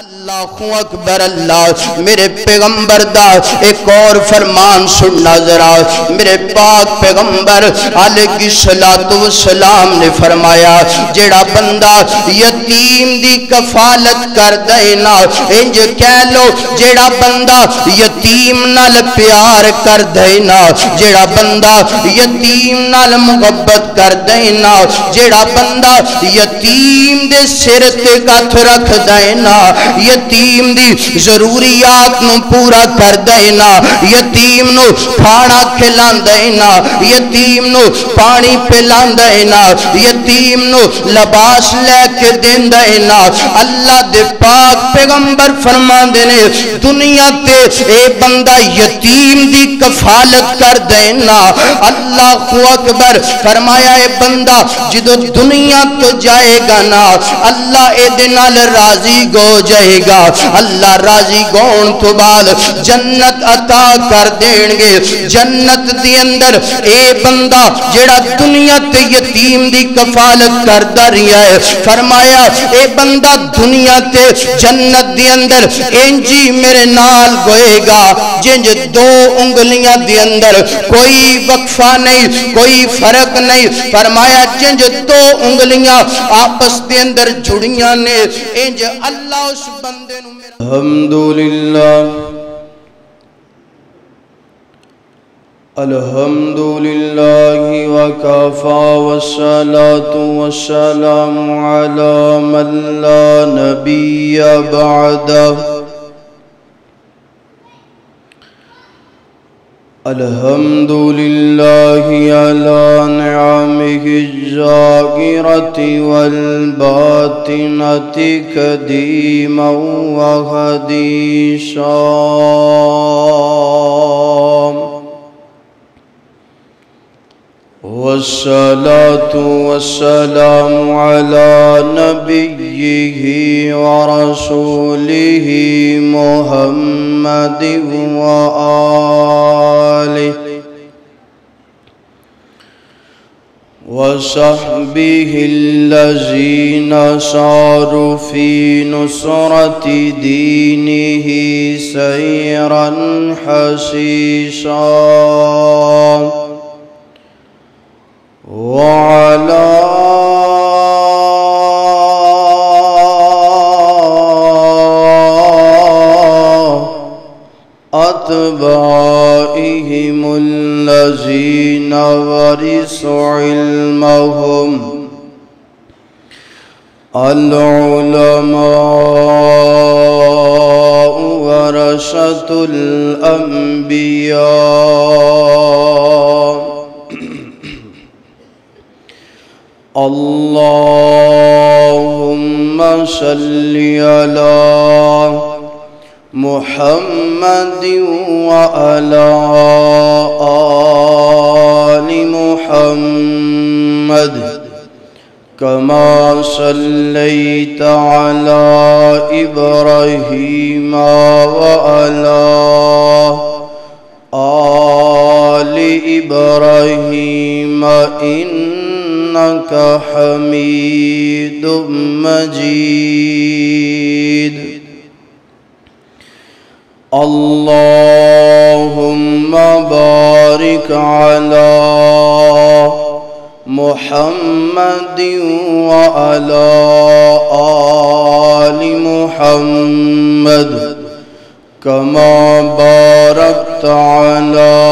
اللہ اکبر اللہ میرے پیغمبر دا ایک اور فرمان سننا ذرا میرے پاک پیغمبر علیہ السلام نے فرمایا جیڑا بندہ یتیم دی کفالت کر دینا انج کہہ لو جیڑا بندہ یتیم نال پیار کر دینا جیڑا بندہ یتیم نال محبت کر دینا جیڑا بندہ یتیم دے سر تے ہاتھ رکھ دینا یتیم دی ضروریات نو پورا کر دینا یتیم نو کھانا کھلان دینا یتیم نو پانی پلان دینا یتیم نو لباس لے کے دین دینا اللہ دے پاک پیغمبر فرمان دینے دنیا تے اے بندہ یتیم دی کفالت کر دینا اللہ اکبر فرمایا اے بندہ جدو دنیا تو جائے گا نا اللہ اے دنال راضی گو جائے گا اللہ راضی گون تو بعد جنت عطا کر دیں گے جنت دی اندر اے بندہ جڑا دنیا تے یتیم دی کفالت کر رہا ہے فرمایا اے بندہ دنیا تے جنت دی اندر انجی میرے نال گوئے گا جنج دو انگلیاں دی اندر کوئی وقفہ نہیں کوئی فرق نہیں فرمایا جنج دو انگلیاں آپس دے اندر جڑیاں نے انج اللہ اس بندے نو الحمدللہ الحمدللہ وکفا والصلاة والسلام علی من لا نبی بعدہ الحمدللہ علی نعمہ الظاہرۃ والباطنۃ قدیما وحدیثا والصلاة والسلام على نبيه ورسوله محمد وآله وصحبه الذين ساروا في نصرة دينه سيرا حسيسا وعلى أتباعهم الذين ورثوا علمهم العلماء ورثة الأنبياء اللهم صل على محمد وعلى آل محمد كما صليت على إبراهيم وعلى آل إبراهيم إنك حميد مجيد اللهم بارك على محمد وعلى آل محمد كما باركت على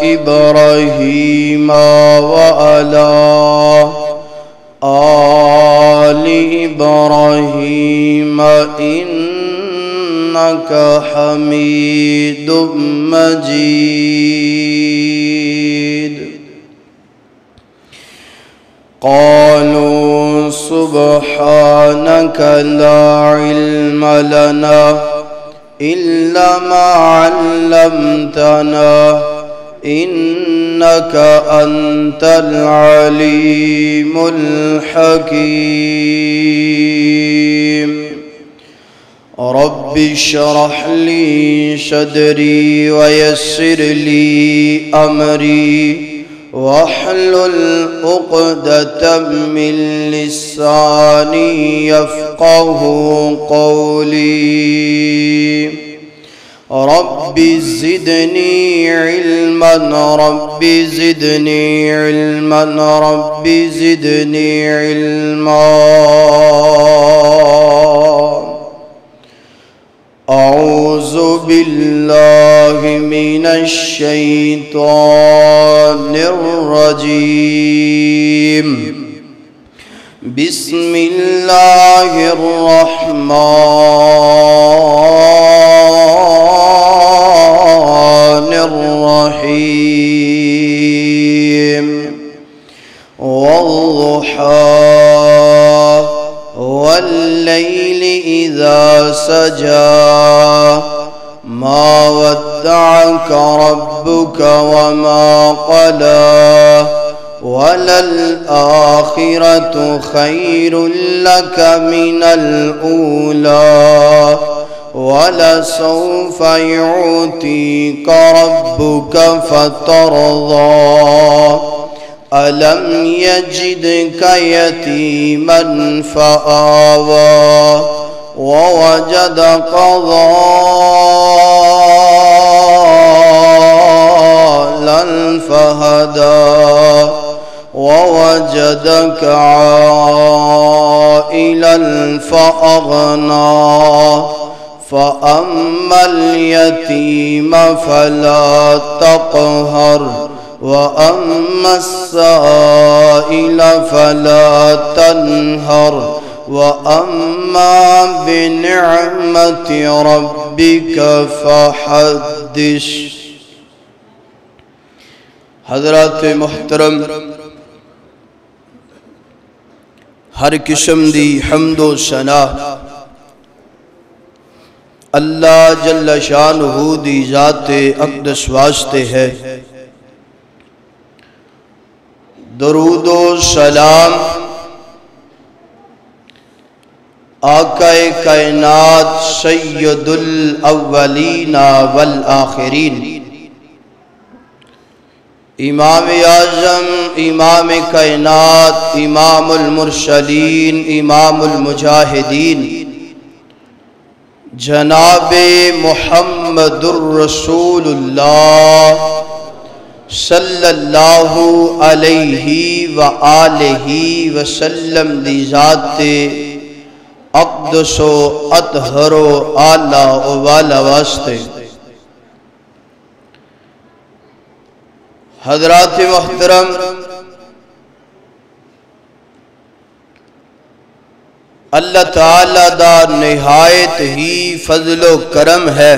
إبراهيم وعلى آل إبراهيم إنك حميد مجيد قالوا سبحانك لا علم لنا إلا ما علمتنا إنك أنت العليم الحكيم رب اشرح لي صدري ويسر لي أمري واحلل عقدة من لساني يفقهوا قولي رب زدني علما رب زدني علما رب زدني علما أعوذ بالله من الشيطان الرجيم بسم الله الرحمن الرحيم والضحى والليل إذا سجى ما ودعك ربك وما قلى وللآخرة خير لك من الأولى ولسوف يعطيك ربك فترضى ألم يجدك يتيما فآوى ووجدك ضالا فهدى ووجدك عائلا فأغنى فأما اليتيم فلا تقهر وأما السائل فلا تنهر وأما بنعمة ربك فحدث. حضرات محترم، ہر قسم دی حمد و ثنا اللہ جل شانہ دی ذات اقدس واسطے ہے. درود و سلام آقا کائنات سید الاولین والآخرین، امام اعظم، امام کائنات، امام المرسلین، امام المجاہدین، جناب محمد الرسول اللہ صلی اللہ علیہ وآلہ وسلم دی ذات اقدس و اطہر و اعلیٰ و والا واسطے. حضرات محترم، اللہ تعالیٰ دا نہایت ہی فضل و کرم ہے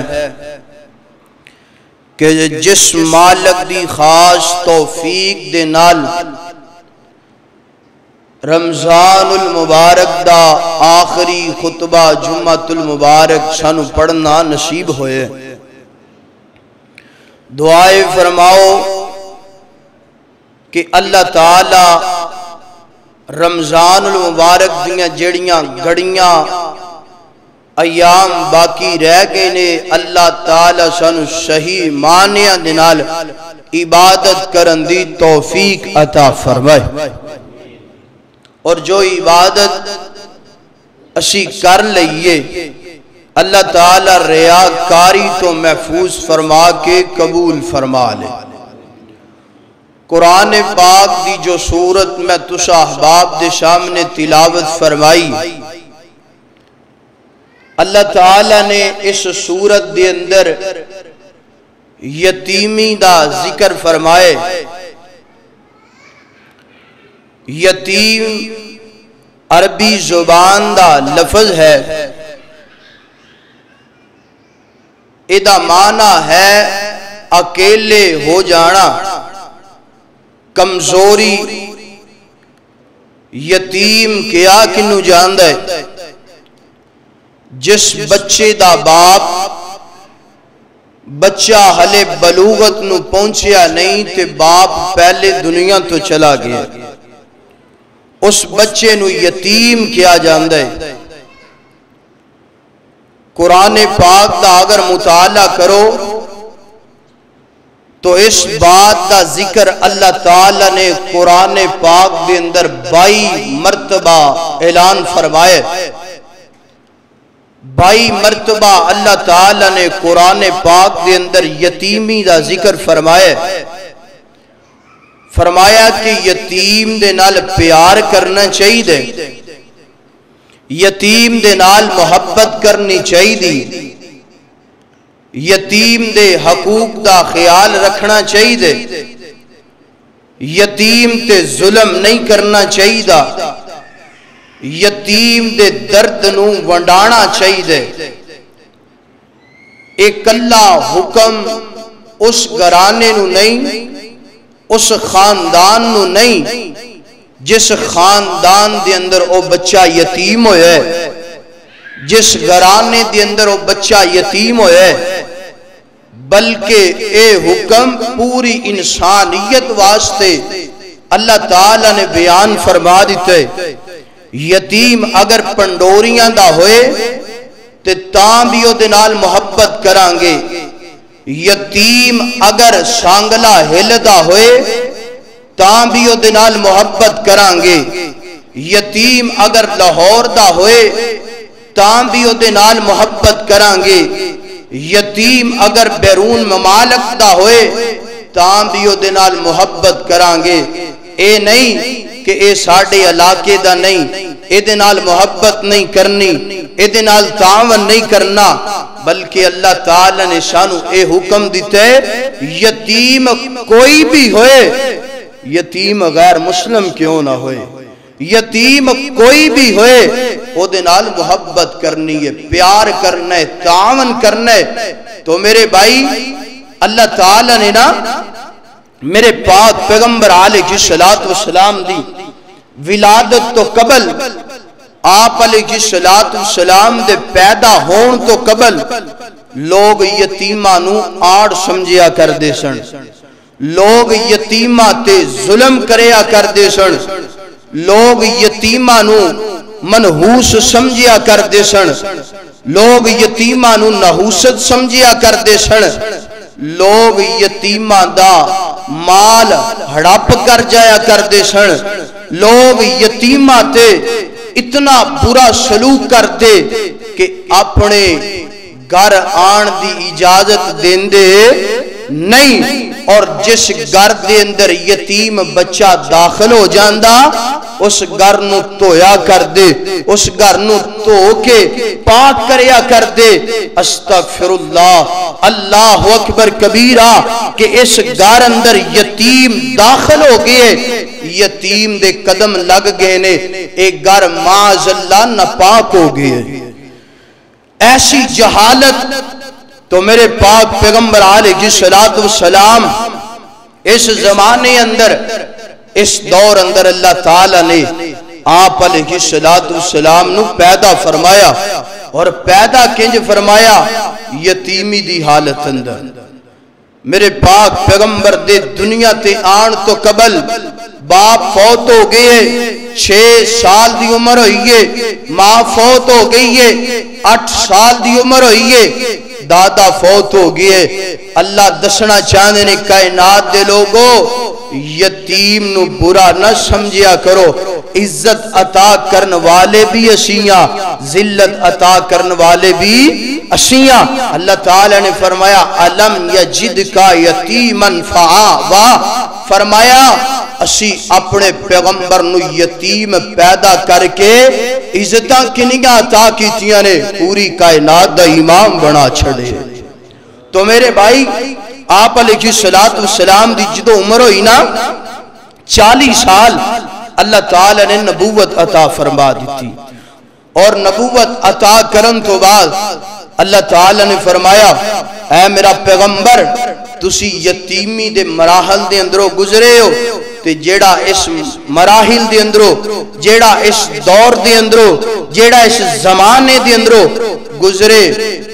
کہ جس مالک دی خاص توفیق دے نال رمضان المبارک دا آخری خطبہ جمعہ المبارک سانو پڑھنا نصیب ہوئے. دعائے فرماؤ کہ اللہ تعالی رمضان المبارک دیاں جڑیاں گڑیاں ایام باقی رہ گئے نے، اللہ تعالی سانو صحیح معنیاں دے نال عبادت کرن دی توفیق عطا فرمائے، اور جو عبادت اسی کر لئیے اللہ تعالی ریاکاری تو محفوظ فرما کے قبول فرما لے. قرآن پاک دی جو سورت میں تسا احباب دے سامنے تلاوت فرمائی، اللہ تعالی نے اس سورت دے اندر یتیمی دا ذکر فرمائے. یتیم عربی زبان دا لفظ ہے، ادا معنی ہے اکیلے ہو جانا، کمزوری. یتیم کیا کنو جاندہ ہے؟ جس بچے دا باپ بچہ حلے بلوغت نو پہنچیا نہیں تے باپ پہلے دنیا تو چلا گیا، اس بچے نو یتیم کیا جاندہ ہے. قرآن پاک دا اگر مطالعہ کرو تو اس بات دا ذکر اللہ تعالی نے قرآن پاک دے اندر 22 مرتبہ اعلان فرمائے 22 مرتبہ اللہ تعالی نے قرآن پاک دے اندر یتیمی دا ذکر فرمائے فرمایا کہ یتیم دے نال پیار کرنا چاہیے یتیم دے نال محبت کرنی چاہیے یتیم دے حقوق دا خیال رکھنا چاہیے یتیم تے ظلم نہیں کرنا چاہیے یتیم دے درد نو ونڈانا چاہیے ایک اللہ حکم اس گھرانے نو نہیں اس خاندان نو نہیں جس خاندان دے اندر او بچہ یتیم ہوئے جس گھرانے دے اندر او بچہ یتیم ہوئے بلکہ اے حکم پوری انسانیت واسطے اللہ تعالی نے بیان فرما دیتے یتیم اگر پنڈوریاں دا ہوئے تے تاں بھی او دے نال محبت کرانگے یتیم اگر سانگلا ہلدا ہوئے تاں بھی او دے نال محبت کرانگے یتیم اگر لاہور دا ہوئے تاں بھی او دے نال محبت کرانگے یتیم اگر بیرون ممالک دا ہوئے تاں بھی او دے نال محبت کرانگے اے نہیں کہ اے ساڑے علاقے دا نہیں اے دے نال محبت نہیں کرنی اے دے نال تعاون نہیں کرنا بلکہ اللہ تعالی نے شانو اے حکم دیتے یتیم کوئی بھی ہوئے یتیم غیر مسلم کیوں نہ ہوئے یتیم کوئی بھی ہوئے او دے نال محبت کرنی ہے پیار کرنا ہے تعاون کرنا ہے تو میرے بھائی اللہ تعالی نے نا میرے پاک پیغمبر علیہ السلام دی ولادت تو قبل آپ علیہ السلام دے پیدا ہون تو قبل لوگ یتیمہ نو آڑ سمجھیا کر دے سن لوگ یتیمہ تے ظلم کریا کر دے سن لوگ یتیمہ نو منحوس سمجھیا کر دے سن لوگ یتیمہ نو نحوست سمجھیا کر دے سن لوگ یتیمہ دا مال ہڑپ کر جایا کر دے سن لوگ یتیمہ تے اتنا برا سلوک کر دے کہ اپنے گھر آن دی اجازت دین دے نہیں اور جس گھر دے اندر یتیم بچہ داخل ہو جاندہ اس گھر نو تویا کر دے اس گھر نو تو کے پاک کریا کر دے استغفر اللہ اللہ اکبر کبیرہ کہ اس گھر اندر یتیم داخل ہو گئے یتیم دے قدم لگ گئے نے ایک گھر معاذ اللہ ناپاک ہو گئے ایسی جہالت تو میرے پاک پیغمبر علیہ السلام اس زمانے اندر اس دور اندر اللہ تعالی نے آپ علیہ السلام نو پیدا فرمایا اور پیدا کنج فرمایا یتیمی دی حالت اندر میرے پاک پیغمبر دے دنیا تے آن تو قبل باپ فوت ہو گئے 6 سال دی عمر ہوئیے ماں فوت ہو گئیے 8 سال دی عمر ہوئیے دادا فوت ہو گئے اللہ دسنا چاہنے نے کائنات دے لوگو یتیم نو برا نہ سمجھیا کرو عزت عطا کرن والے بھی اسیاں ذلت عطا کرن والے بھی اسیاں اللہ تعالی نے فرمایا علم یجد کا یتیمن فآوا فرمایا اسی اپنے پیغمبر نو یتیم پیدا کر کے عزتاں کنیاں عطا کیتیاں نے پوری کائنات دا امام بنا چھڑے تو میرے بھائی آپ علیہ السلام دی جدو عمر ہوئی نا 40 سال اللہ تعالی نے نبوت عطا فرما دیتی اور نبوت عطا کرن تو بعد اللہ تعالی نے فرمایا اے میرا پیغمبر تسی یتیمی دے مراحل دے اندروں گزرے ہو تے جیڑا اس مراحل دے اندروں جیڑا اس دور دے اندروں جیڑا اس زمانے دے اندروں گزرے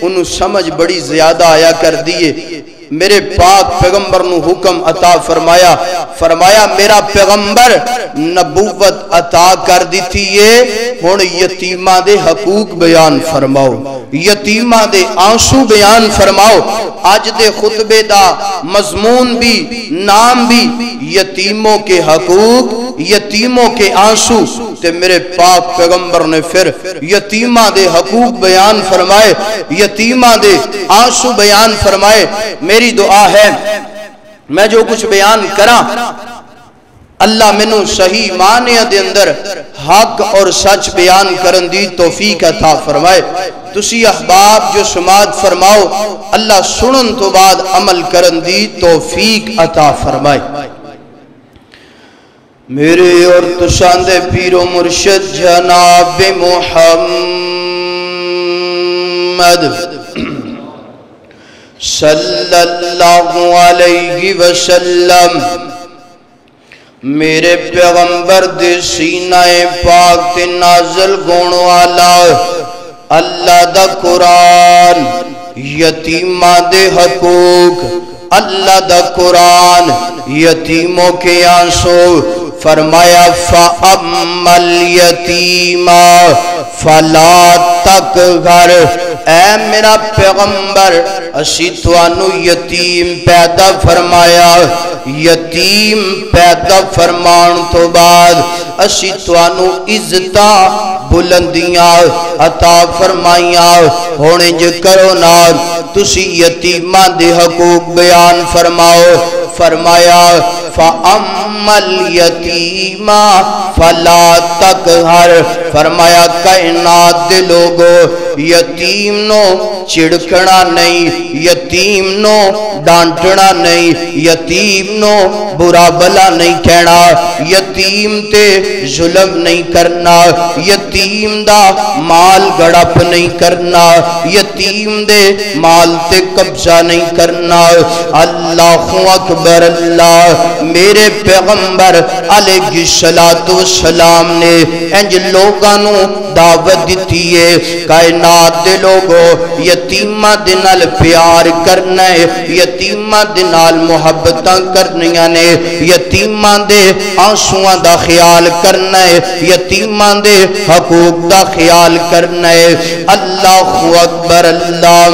انہوں سمجھ بڑی زیادہ آیا کر دیئے میرے پاک پیغمبر نو حکم عطا فرمایا، فرمایا میرا پیغمبر نبوت عطا کر دیتی ہے، ہن یتیماں دے حقوق بیان فرماؤ، یتیماں دے آنسو بیان فرماؤ۔ آج دے خطبے دا مضمون بھی نام بھی یتیموں کے حقوق، یتیموں کے آنسو۔ تے میرے پاک پیغمبر نے پھر یتیماں دے حقوق بیان فرمائے، یتیماں دے آنسو بیان فرمائے۔ میری دعا ہے میں جو کچھ بیان کراں اللہ منو صحیح معنی دے اندر حق اور سچ بیان کرن دی توفیق عطا فرمائے۔ تسی احباب جو سماعت فرماؤ اللہ سنن تو بعد عمل کرن دی توفیق عطا فرمائے۔ میرے اور تساندے پیر و مرشد جناب محمد صلی اللہ علیہ وسلم میرے پیغمبر دے سینہ پاک تے نازل گون والا اللہ دا قرآن، یتیماں دے حقوق، اللہ دا قرآن، یتیموں کے آنسو۔ فرمایا فَأَمَّا الْيَتِيمَ فَلَا تَقْهَرْ، اے میرا پیغمبر اسی توانو یتیم پیدا فرمایا، یتیم پیدا فرمان تو بعد اسی توانو عزتاں بلندیاں عطا فرمائیاں۔ ہونے جو کرو نا تسی یتیماں دے حقوق بیان فرماؤ۔ فرمایا فَأَمَّا الْيَتِيمَ فَلَا تَقْهَرْ، فرمایا کائنات دے لوگو یتیم نو چڑکنا نہیں، یتیم نو ڈانٹنا نہیں، یتیم نو برا بلا نہیں کہنا، یتیم تے ظلم نہیں کرنا، یتیم دا مال گڑپ نہیں کرنا، یتیم دے مال تے قبضہ نہیں کرنا۔ اللہ اکبر اللہ۔ میرے پیغمبر علیہ السلام نے انج لوگانو دعوت دیتی ہے کائنات دے لوگو یتیمہ دے نال پیار کرنا ہے، یتیمہ دے نال محبتاں کرنیاں نے، یتیمہ دے آنسواں دا خیال کرنا ہے، یتیمہ دے حقوق دا خیال کرنا ہے۔ اللہ اکبر اللہ۔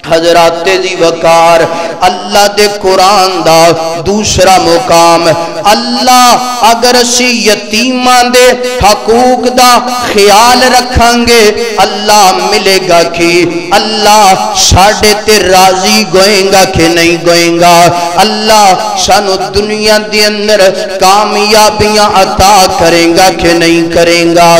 حضرات دی وقار اللہ دے قرآن دا دوسرا مقام، اللہ اگر اسی یتیمان دے حقوق دا خیال رکھیں گے اللہ ملے گا کہ اللہ ساڑھے تے راضی گوئیں گا کہ نہیں گوئیں گا، اللہ سانو دنیا دے اندر کامیابیاں عطا کریں گا کہ نہیں کریں گا،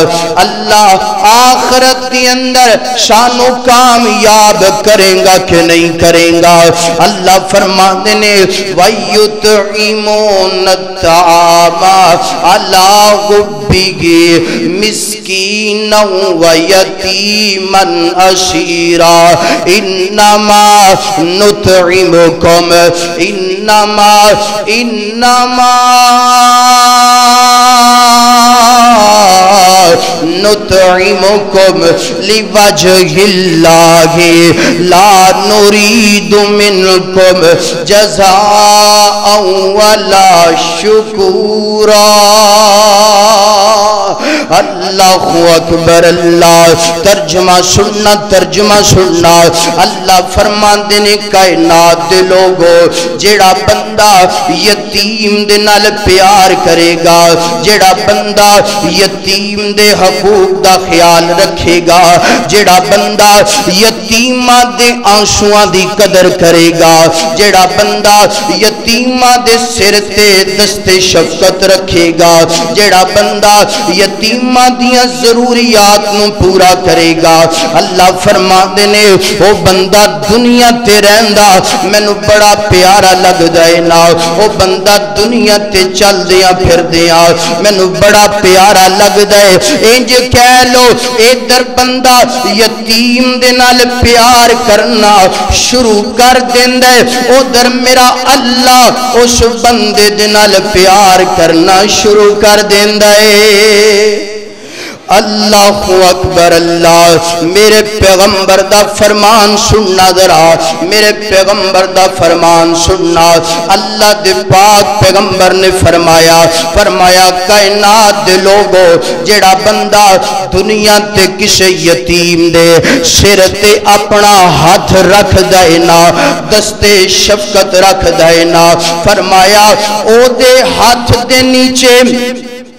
اللہ آخرت دے اندر سانو کامیاب کریں گا کہ نہیں کریں گا۔ اللہ فرماتے نے وَيُطْعِمُونَ الطَّعَامَ عَلَىٰ حُبِّهِ مِسْكِينًا وَيَتِيمًا أَسِيرًا إِنَّمَا نُطْعِمُكُمْ نُطْعِمُكُمْ لِوَجْهِ اللَّهِ لَا نُرِيدُ مِنْكُمْ جَزَاءً وَلَا شُكُورًا۔ اللہ اکبر اللہ۔ ترجمہ سننا، ترجمہ سننا۔ اللہ فرماندے نے کائنات دے لوگو جیڑا بندہ یتیم دے نال پیار کرے گا، جیڑا بندہ یتیم دے حقوق دا خیال رکھے گا، جیڑا بندہ یتیمہ دے آنسواں دی قدر کرے گا، جیڑا بندہ یتیمہ دے سر تے دست شفقت رکھے گا، جیڑا بندہ یتیمہ دیاں ضروریات نو پورا کرے گا، اللہ فرماندے نے وہ بندہ دنیا تے رہندا مینوں بڑا پیارا لگدا ہے نا، وہ بندہ دنیا تے چل دیاں پھر دیاں مینوں بڑا پیارا لگدا ہے۔ انج کہہ لو ادھر بندہ یتیم دے نال پیار کرنا شروع کر دیندا ہے، ادھر میرا اللہ اس بندے دے نال پیار کرنا شروع کر دیندا ہے۔ اللہ اکبر اللہ. میرے پیغمبر دا فرمان سننا ذرا, میرے پیغمبر دا فرمان سننا. اللہ دے پاک پیغمبر نے فرمایا کائنات دے لوگو جیڑا بندہ دنیا تے کسے یتیم دے سر تے اپنا ہاتھ رکھ دے نا, دستے شفقت رکھ دے نا, فرمایا او دے ہاتھ دے نیچے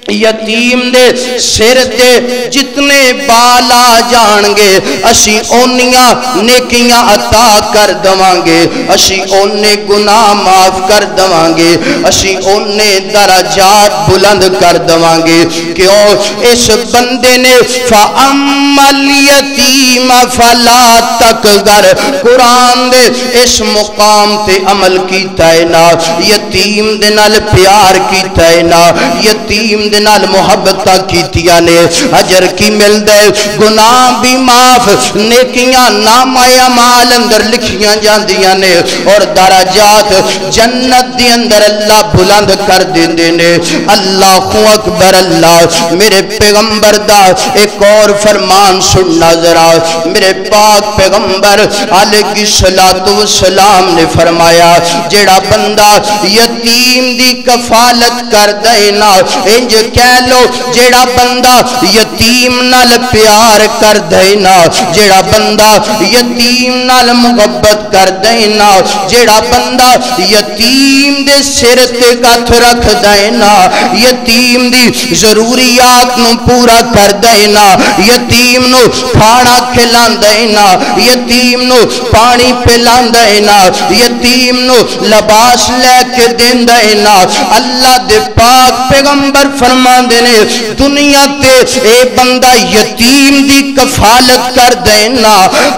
یتیم دے سر تے جتنے بال آ جان گے اسی اونیاں نیکیاں عطا کر دوانگے, اسی اونے گناہ معاف کر دوانگے, اسی اونے درجات بلند کر دوانگے. کیوں اس بندے نے فَأَمَّا الْيَتِيمَ فَلَا تَقْهَرْ قرآن دے اس مقام تے عمل کیتا ہے نا, یتیم دے نال پیار کیتا ہے نا, یتیم دے نال محبتہ کیتیاں نے, اجر کی مل دے, گناہ بھی معاف, نیکیاں نامہ اعمال اندر لکھیاں جاندیاں نے, اور درجات جنت دی اندر اللہ بلند کر دیندے نے. اللہ اکبر اللہ. میرے پیغمبر دا ایک اور فرمان سننا ذرا. میرے پاک پیغمبر علیہ السلام نے فرمایا جیڑا بندہ یتیم دی کفالت کر دے نا, انج کہہ لو جیڑا بندہ یتیم نال پیار کر دے نا, جیڑا بندہ یتیم نال محبت کر دے نا, جیڑا بندہ یتیم دے سر تے ہاتھ رکھ دے نا, یتیم دی ضروریات نو پورا کر دے نا, یتیم نو کھانا کھلان دے نا, یتیم نو پانی پلان دے نا, یتیم نو لباس لے کے دین دے نا. اللہ دے پاک پیغمبر فرمان دینے دنیا تے اے بندہ یتیم دی کفالت کر دینا.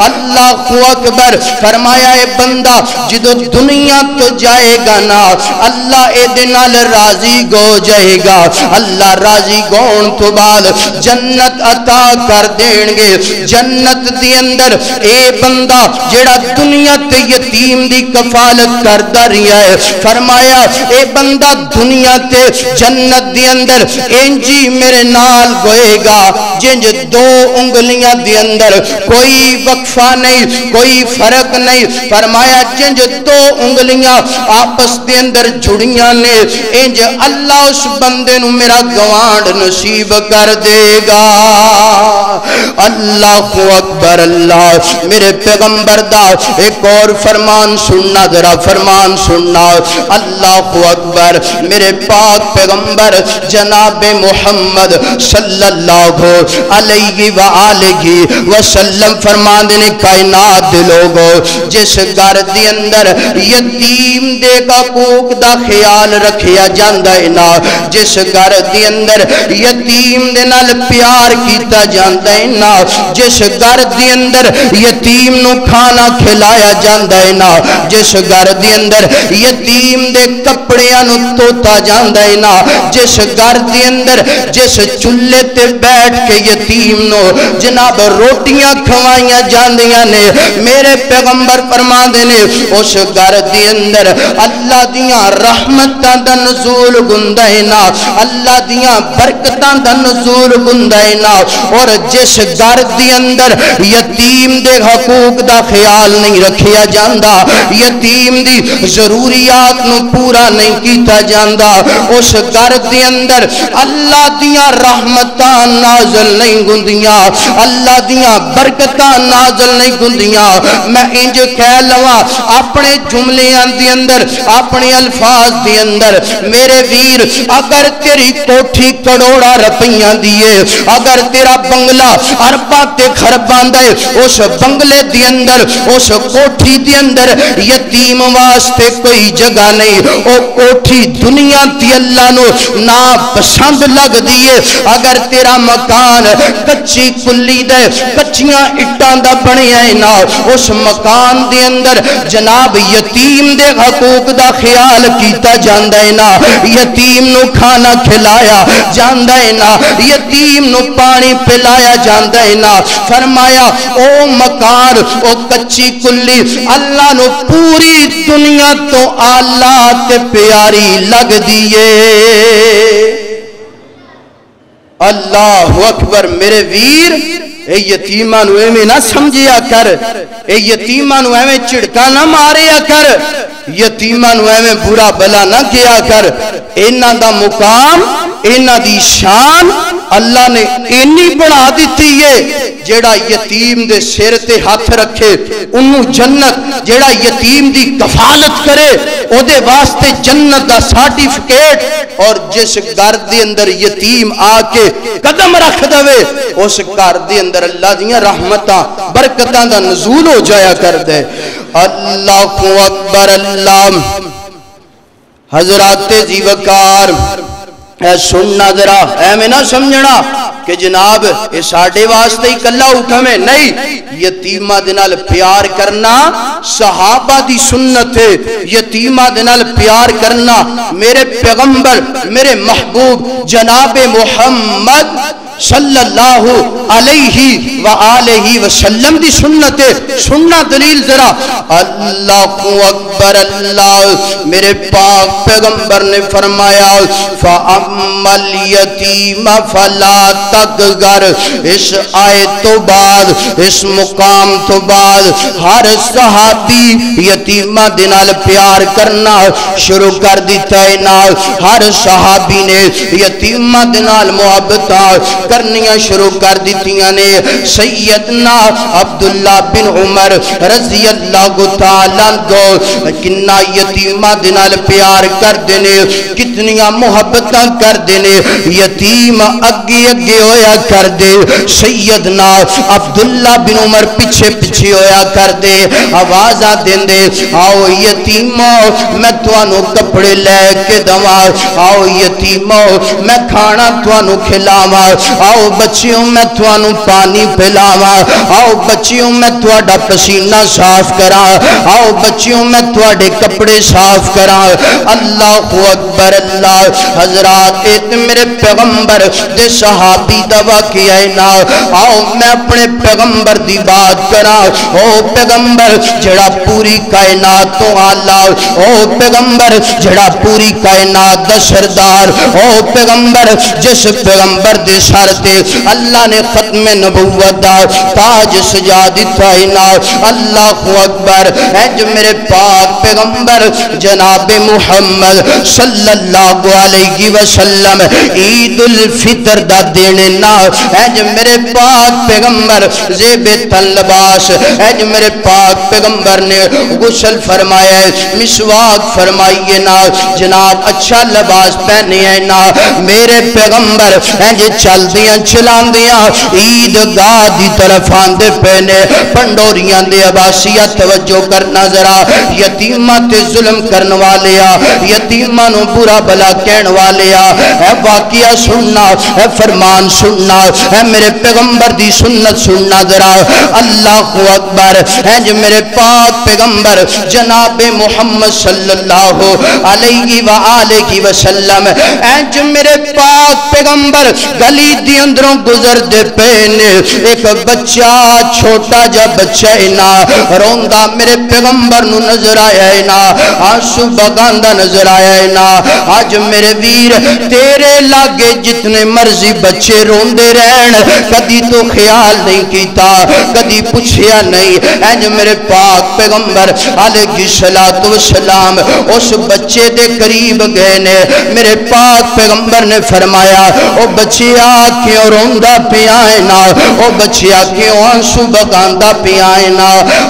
اللہ اکبر. فرمایا اے بندہ جدو دنیا تو جائے گا نا اللہ اے دنال راضی گو جائے گا, اللہ راضی گون تو بعد جنت عطا کر دیں گے. جنت دی اندر اے بندہ جڑا دنیا تے یتیم دی کفالت کر رہا ہے, فرمایا اے بندہ دنیا تے جنت دی اندر انجی میرے نال گوئے گا جنج دو انگلیاں دی اندر کوئی وقفہ نہیں, کوئی فرق نہیں. فرمایا جنج دو انگلیاں آپس دے اندر جڑیاں نے, انج اللہ اس بندے نو میرا گوانڈ نصیب کر دے گا. اللہ اکبر اللہ. میرے پیغمبر دا ایک اور فرمان سننا ذرا, فرمان سننا. اللہ اکبر. میرے پاک پیغمبر جناب محمد صلی اللہ علیہ وآلہ وسلم فرمان دینے کائنات دے لوگو جس گھر دی اندر یتیم دے حقوق دا خیال رکھیا جاندہ ہے نا, جس گھر دی اندر یتیم دے نال پیار کیتا جاندہ ہے نا, جس گھر دی اندر یتیم نو کھانا کھلایا جاندہ ہے نا, جس گھر دی اندر یتیم دے کپڑیاں نو توتا جاندہ ہے نا, جس گھر دی اندر جس چلے تے بیٹھ کے یتیم نو جناب روٹیاں کھوائیاں جاندیاں نے, میرے پیغمبر فرما دینے اس گھر دی اندر اللہ دیاں رحمتاں دا نزول گندائے نا, اللہ دیاں برکتاں دا نزول گندائے نا. اور جس گھر دی اندر یتیم دے حقوق دا خیال نہیں رکھیا جاندہ, یتیم دی ضروریات نو پورا نہیں کیتا جاندہ, اس گھر دی اندر اللہ دیاں رحمتاں نازل نہیں گندیاں, اللہ دیاں برکتاں نازل نہیں گندیاں. میں انج کہہ لواں اپنے جملیاں دی اندر اپنے الفاظ دی اندر میرے ویر, اگر تیری کوٹھی کروڑا روپیاں دیئے, اگر تیرا بنگلہ ارباں تے خرباں دے, اس بنگلے دی اندر اس کوٹھی دی اندر یتیم واسطے کوئی جگہ نہیں, او کوٹھی دنیا دی اللہ نو نا پسند لگ دیئے. اگر تیرا مکان کچی کلی دے کچیاں اٹاں دا بنیا ہے نا, اس مکان دے اندر جناب یتیم دے حقوق دا خیال کیتا جاندہ ہے نا, یتیم نو کھانا کھلایا جاندہ ہے نا, یتیم نو پانی پلایا جاندہ ہے نا. فرمایا او مکان او کچی کلی اللہ نو پوری دنیا تو آلہ تے پیاری لگ دیئے. اللہ اکبر میرے ویر اے یتیمہ نو ایویں نہ سمجھیا کر اے یتیمہ نو ایویں چڑکا نہ ماریا کر یتیمہ نو ایویں برا بلا نہ کیا کر انہاں دا مقام انہاں دی شان اللہ نے اینی بنا دیتی ہے جیڑا یتیم دے سر تے ہاتھ رکھے انہوں جنت جیڑا یتیم دی کفالت کرے او دے واسطے جنت دا سرٹیفکیٹ اور جس گھر دے اندر یتیم آ کے قدم رکھ دوے اس گھر دے اندر اللہ دیاں رحمتاں برکتاں دا نزول ہو جایا کر دے اللہ اکبر اللہ حضرات جی وقار اے سننا ذرا اے میں نہ سمجھنا کہ جناب اے ساڑھے واسطے ہی کلہ حکم ہے نہیں یتیمہ دنال پیار کرنا صحابہ دی سنت ہے یتیمہ دنال پیار کرنا میرے پیغمبر میرے محبوب جناب محمد صلی اللہ علیہ وآلہ وسلم دی سنت ہے سننا دلیل ذرا اللہ اکبر اللہ میرے پاک پیغمبر نے فرمایا فَأَمَّا الْيَتِيمَ فَلَا تَقْغَرْ اس آیت تو بعد اس مقام تو بعد ہر صحابی یتیمہ دنال پیار کرنا شروع کر دیتا ہے نال ہر صحابی نے یتیمہ دنال محبتہ کرنیاں شروع کر دیتیاں نے سیدنا عبداللہ بن عمر رضی اللہ تعالیٰ کو کنہ یتیمہ دنال پیار کر دینے کتنیاں محبتاں کر دینے یتیم اگے اگے ہویا کر دے سیدنا عبداللہ بن عمر پیچھے پیچھے ہویا کر دے آوازہ دین دے آؤ یتیموں میں توانو کپڑے لے کے دوا آؤ یتیموں میں کھانا توانو کھلاوا آؤ بچیوں میں توانو پانی پھلاوا آؤ بچیوں میں توڑا پسینہ صاف کرا آؤ بچیوں میں توڑے کپڑے صاف کرا اللہ اکبر اللہ حضرات ایت میرے پیغمبر دے صحابی دعا کیا ہے نا آؤ میں اپنے پیغمبر دی بات کرا او پیغمبر جڑا پوری کائنات تو آلہ او پیغمبر جڑا پوری کائنات دا سردار او پیغمبر جس پیغمبر دے سارتے اللہ نے ختم نبوت دا تاج سجا دیتا ہے نا اللہ اکبر اے جو میرے پاک پیغمبر جناب محمد صلی اللہ علیہ وسلم عید الفطر دا دینے نا اے جو میرے پاک پیغمبر زیب تن لباس اے جو میرے پاک پیغمبر نے غسل فرمایا مسواک فرمائیے نا جناب اچھا لباس پہنے ہیں نا میرے پیغمبر اے جو چل دیاں چلان دیاں عید گاہ دی طرف آندے پہنے پنڈوریاں دے عباسیہ توجہ کرنا ذرا یتیمہ تے ظلم کرن والیا یتیمہ نو برا بلا کہن والیا اے واقعہ سننا اے فرمان سننا اے میرے پیغمبر دی سنت سننا ذرا اللہ اکبر اے جو میرے پاک پیغمبر جناب محمد صلی اللہ علیہ وآلہ وسلم اے جو میرے پاک پیغمبر گلی دی اندروں گزر دے پہنے ایک بچہ چھوٹا جا بچہ نا روندہ میرے پیغمبر نو نظر آیا نا آنسو بگاندہ نظر آیا نا آج میرے ویر تیرے لاگے جتنے مرضی بچے روندے رہن کدی تو خیال نہیں کیتا کدی پوچھیا نہیں آج میرے پاک پیغمبر علیہ السلام اس بچے دے قریب گئے نے میرے پاک پیغمبر نے فرمایا او بچیا کیوں روندہ پیائنا او بچیا کیوں آنسو بگاندہ پیائنا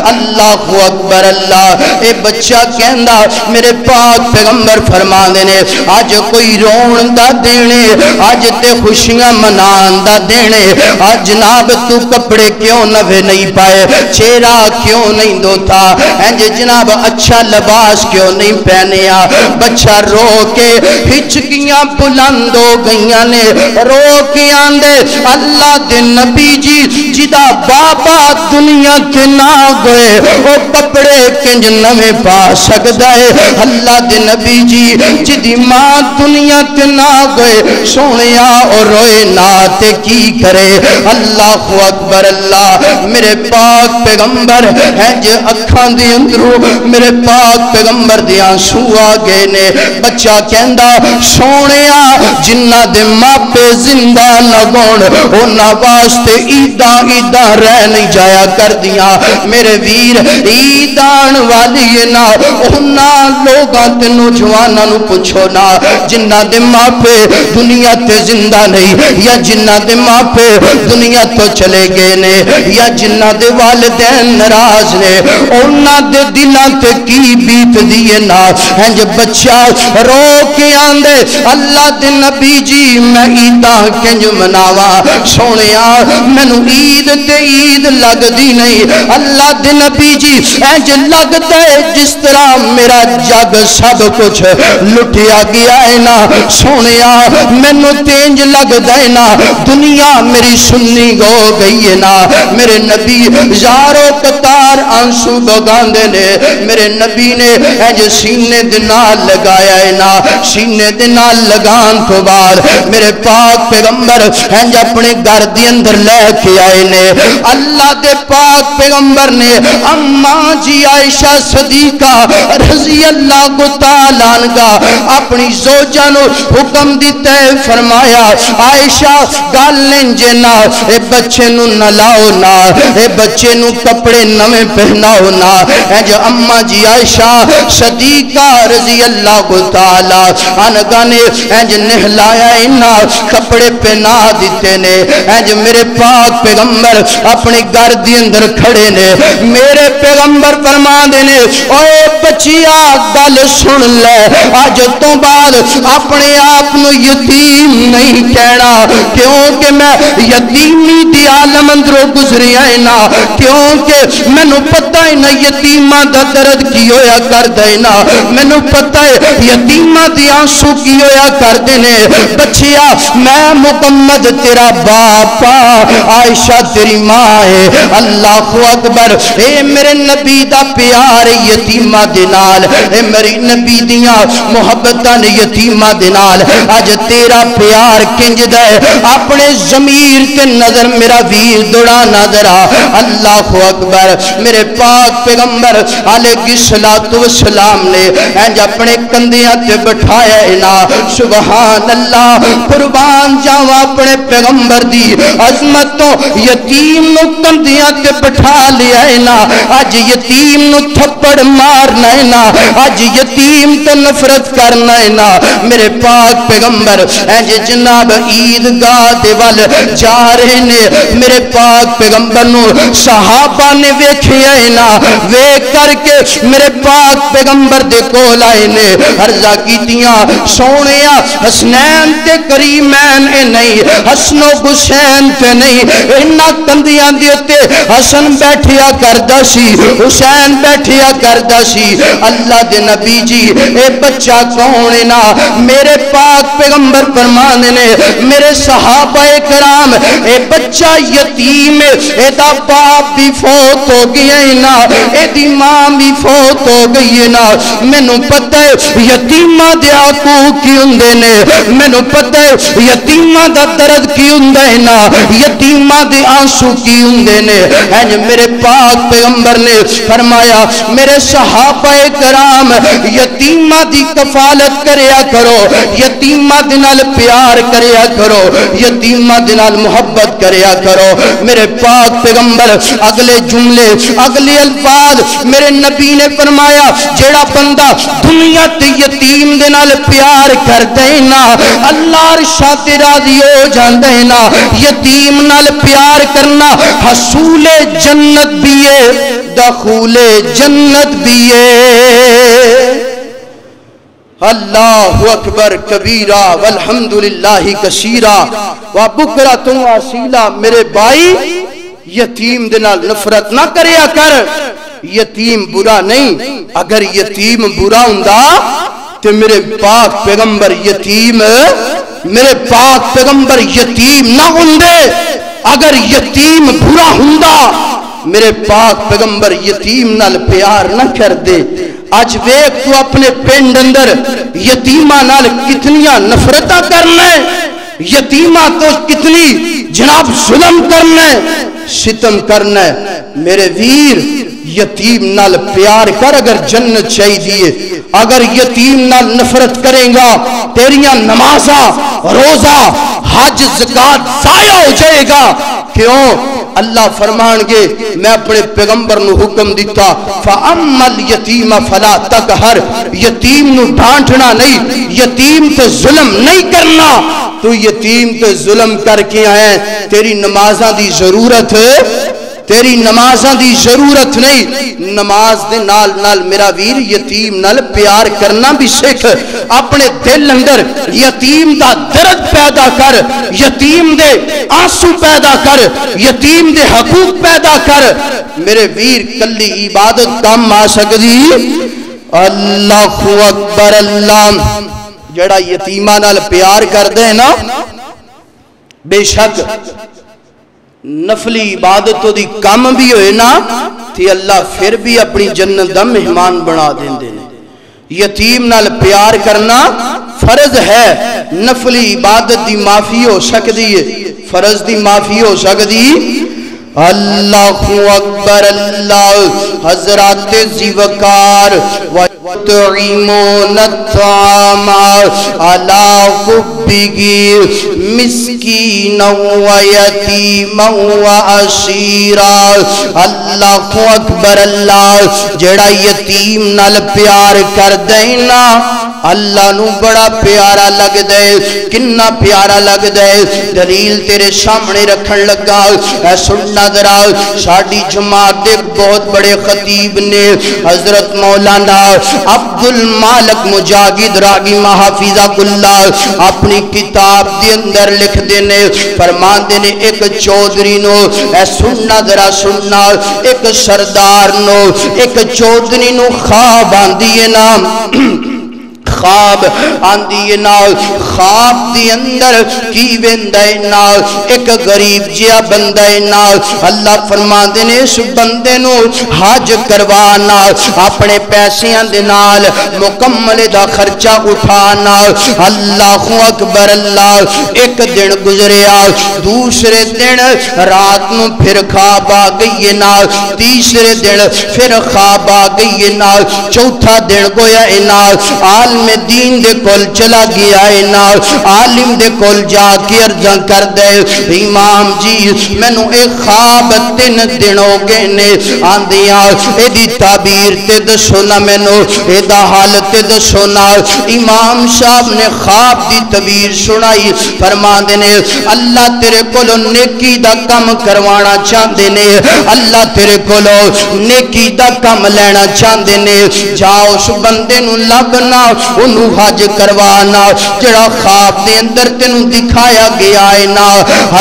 اللہ اکبر اللہ اے بچہ کہندہ میرے پاک پیغمبر فرما دینے آج کوئی روندہ دینے آج تے خوشیاں مناندہ دینے آج جناب تو کپڑے کیوں نوے نہیں پائے چہرہ کیوں نہیں دوتا اینجے جناب اچھا لباس کیوں نہیں پہنیا بچہ رو کے ہچکیاں بلند ہو گئیاں نے رو کے آندے اللہ دے نبی جی جدا بابا دنیا کے نہ گئے ہوئے او کپڑے کنج نویں پا سکدا ہے اللہ دے نبی جی جدی ماں دنیا تے نہ گئے سونیا اور روئے نہ تے کی کرے اللہ اکبر اللہ میرے پاک پیغمبر ہے جے اکھاں دے اندروں میرے پاک پیغمبر دے آنسو آ گئے نے بچہ کہندا سونیا جنہ دے ماپے زندہ نہ گون انہاں واسطے عیداں عیداں رہ نہیں جایا کر دیاں میرے ویر عیدان والی نا انہاں لوگاں تے نوجواناں نو پوچھو نا جنہ دے ماپے دنیا تے زندہ نہیں یا جنہ دے ماپے دنیا تو چلے گئے نے یا جنہ دے والدین ناراض نے انہاں دے دلاں تے کی بیت دیے نا ہنج بچہ رو کے آندے اللہ دے نبی جی میں عیداں کنج مناواں سونیا مینوں عید تے عید لگ دی نہیں اللہ دے نبی جی انج لگتا ہے جس طرح میرا جگ سب کچھ لٹیا گیا ہے نا سونیا مینوں تینج لگدا ہے نا دنیا میری سنی گو گئی ہے نا میرے نبی یارو قطار آنسو بگاندے نے میرے نبی نے انج سینے دے نال لگایا ہے نا سینے دے نال لگان تو بعد میرے پاک پیغمبر انج اپنے گھر دے اندر لے کے آئے نے اللہ دے پاک پیغمبر نے اماں جی عائشہ صدیقہ رضی اللہ تعالیٰ عنہ اپنی زوجہ نو حکم دیتا ہے فرمایا عائشہ گال لنجے نا اے بچے نو نہ لاؤ نا اے بچے نو کپڑے نویں پہناؤ نا اے جو اماں جی عائشہ صدیقہ رضی اللہ تعالیٰ عنہ نے اے جو نہلایا نا کپڑے پہنا دیتے نے اے جو میرے پاک پیغمبر اپنے گھر دی اندر کھڑے نے میرے پیغمبر فرما دینے اوے بچیا گل سن لے آج تو بعد اپنے آپ نو یتیم نہیں کہنا کیونکہ میں یتیمی دی عالم اندروں گزری آئے نا کیونکہ میں نو پتہ ہے نا یتیمہ دا درد کی ہویا کر دینا میں نو پتہ ہے یتیمہ دی آنسو کی ہویا کر دینے بچیا میں محمد تیرا باپا عائشہ تیری ماں ہے اللہ اکبر اے میرے نبی دا پیار یتیمہ دینال اے میری نبی دیاں محبتاں یتیمہ دینال آج تیرا پیار کنج دے اپنے ضمیر کے نظر میرا ویر دوڑا نظرہ اللہ اکبر میرے پاک پیغمبر علیہ السلام نے انج اپنے کندیاں تے بٹھایا نا سبحان اللہ قربان جاواں اپنے پیغمبر دی عظمتوں یتیم نو کندیاں تے بٹھا لیا ہے نا آج یتیم نو تھپڑ مارنا ہے نا آج یتیم تے نفرت کرنا ہے نا میرے پاک پیغمبر اے جناب عیدگاہ دے ول جا رہے نے میرے پاک پیغمبر نو صحابہ نے ویکھیا ہے نا ویکھ کر کے میرے پاک پیغمبر دے کول آئے نے عرضا کیتیاں سونیا حسنین تے کریمین اے نہیں حسن و حسین تے نہیں انہاں کندیاں دے تے حسن بیٹھیا کردا سی حسین بیٹھیا کردا سی اللہ دے نبی جی اے بچہ کون ہے نا میرے پاک پیغمبر فرمانے نے میرے صحابہ کرام اے بچہ یتیم اے دا باپ بھی فوت ہو گیا ہے نا اے دی ماں بھی فوت ہو گئی ہے نا میں نو پتہ ہے یتیمہ دے آقو کی اندے نے میں نو پتہ ہے یتیمہ دا درد کی اندے نا یتیمہ دے آنسو کی اندے نے میرے پاک پیغمبر نے فرمایا میرے صحابہ کرام یتیمہ دی کفالت کریا کرو یتیمہ دنال پیار کریا کرو یتیمہ دنال محبت کریا کرو میرے پاک پیغمبر اگلے جملے اگلے الفاظ میرے نبی نے فرمایا جیڑا بندہ دنیا تے یتیم دنال پیار کر دینا اللہ رشاد راضی ہو جان دینا یتیم نال پیار کرنا حصول جنت بھی ہے دخول جنت بھی ہے اللہ اکبر کبیرہ والحمدللہ کثیرہ وبکرۃ واسیلہ میرے بھائی یتیم دنال نفرت نہ کریا کر یتیم برا نہیں اگر یتیم برا ہوندا تے میرے پاک پیغمبر یتیم میرے پاک پیغمبر یتیم نہ ہوندے اگر یتیم برا ہوندا میرے پاک پیغمبر یتیم نال پیار نہ کر دے. آج ویک تو اپنے پنڈ اندر یتیمہ نال کتنیاں نفرتہ کرنا ہے, یتیمہ تو کتنی جناب ظلم کرنا ہے, ستم کرنا ہے. میرے ویر یتیم نال پیار کر اگر جنت چاہی دیئے. اگر یتیم نال نفرت کریں گا تیریاں نمازہ روزہ حج زکات ضائع ہو جائے گا. کیوں؟ اللہ فرمان گے میں اپنے پیغمبر نو حکم دیتا فَأَمَّا الْيَتِيمَ فَلَا تَقْهَرْ, یتیم نو ڈانٹنا نہیں, یتیم تے ظلم نہیں کرنا. تو یتیم تے ظلم کر کے آئے, تیری نمازاں دی ضرورت ہے, تیری نمازاں دی ضرورت نہیں. نماز دے نال نال میرا ویر یتیم نال پیار کرنا بھی سکھ. اپنے دل اندر یتیم دا درد پیدا کر, یتیم دے آنسو پیدا کر, یتیم دے حقوق پیدا کر. میرے ویر کلی عبادت کام آ سکتی. اللہ اکبر. اللہ جڑا یتیمہ نال پیار کر دے نا, بے شک نفلی عبادت دی کم بھی ہوئے نا تھی اللہ پھر بھی اپنی جنت دا مہمان بنا دیں دے. یتیم نال پیار کرنا فرض ہے, نفلی عبادت دی معافی ہو سکتی ہے, فرض دی معافی ہو سکتی. اللہ اکبر. اللہ حضرات زیوکار وَتُعِمُونَ الطَّعَامَ عَلَىٰ حُبِّهِ مِسْكِينًا وَيَتِيمًا وَأَسِيرًا. اللہ اکبر. اللہ جڑا یتیم نال پیار کر دینا اللہ نو بڑا پیارا لگ دے. کنا پیارا لگ دے, دلیل تیرے سامنے رکھن لگا. اے سننا ذرا, ساڈی جماعت ایک بہت بڑے خطیب نے حضرت مولانا عبدالمالک مجاہد راگیمہ حافظہ اللہ اپنی کتاب دے اندر لکھ دینے فرمان دینے ایک چودری نو, اے سننا ذرا سننا, ایک سردار نو ایک چودری نو خواب آندی ہے نا, خواب آندی نا, خواب دی اندر کی ویندے نا ایک غریب جیا بندے نا. اللہ فرما دینے اس بندے نو حج کروانا, اپنے پیسیاں دے نال مکمل دا خرچہ اٹھانا. اللہ اکبر. اللہ ایک دن گزریا, دوسرے دن رات نو پھر خواب آ گئی نا, تیسرے دن پھر خواب آ گئی نا, چوتھا دن گویا نا عالم دین دے کول چلا گیا ہے نا, عالم دے کول جا کے عرضاں کر دے امام جی مینوں ایک خواب 3 دن ہو گئے نے آندیاں, اے دی تعبیر تے دسو نا مینوں, اے دا حال تے دسو نا. امام صاحب نے خواب دی تعبیر سنائی, فرماندے نے اللہ تیرے کولو نیکی دا کم کروانا چاہندے نے, اللہ تیرے کولو نیکی دا کم لینا چاہندے نے. جاؤ اس بندے نو لبنا, انہوں حج کروانا جڑا خواب دے اندر تینوں دکھایا گیا ہے نا.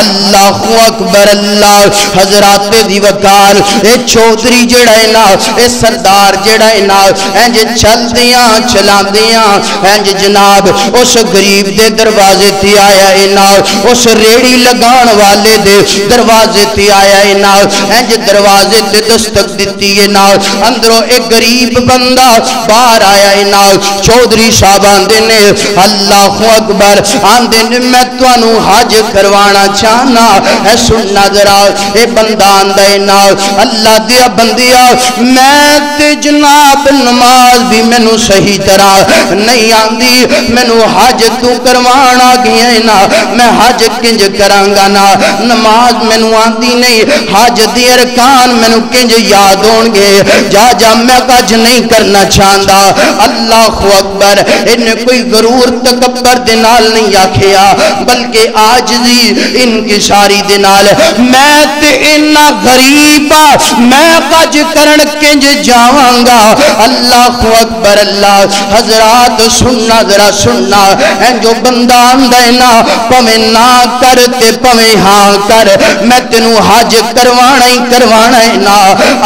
اللہ اکبر. اللہ حضرات دی وکار, اے چودری جڑا ہے نا, اے سردار جڑا ہے نا, اینج چل دیاں چلا دیاں اینج جناب اس غریب دے دروازے تی آیا ہے نا, اس ریڑی لگان والے دے دروازے تی آیا ہے نا, اینج دروازے تے دستک دیتی ہے نا, اندروں ایک غریب بندہ باہر آیا ہے نا. چودری صاحب آندے نے اللہ اکبر, آندے نے میں توانو حج کروانا چاہنا. اے سننا ذرا, اے بندہ آندے نا اللہ دیا بندیا میں تے جناب نماز بھی مینوں صحیح طرح نہیں آندی, مینوں حج تو کروانا گیا نا, میں حج کنج کرانگا نا, نماز مینوں آندی نہیں, حج دی ارکان مینوں کنج یاد ہون گے, جا جا میں حج نہیں کرنا چاہندا. اللہ اکبر. انہیں کوئی غرور تکبر دنال نہیں آکھیا بلکہ آجزی انکساری دنال, میں تے انہ غریبا میں قج کرن کنج جاوانگا. اللہ اکبر. اللہ حضرات سننا ذرا سننا, این جو بندہ اندینا پمیں نہ کرتے پمیں ہاں کر, میں تینوں حج کروانا ہی کروانا ہے نا.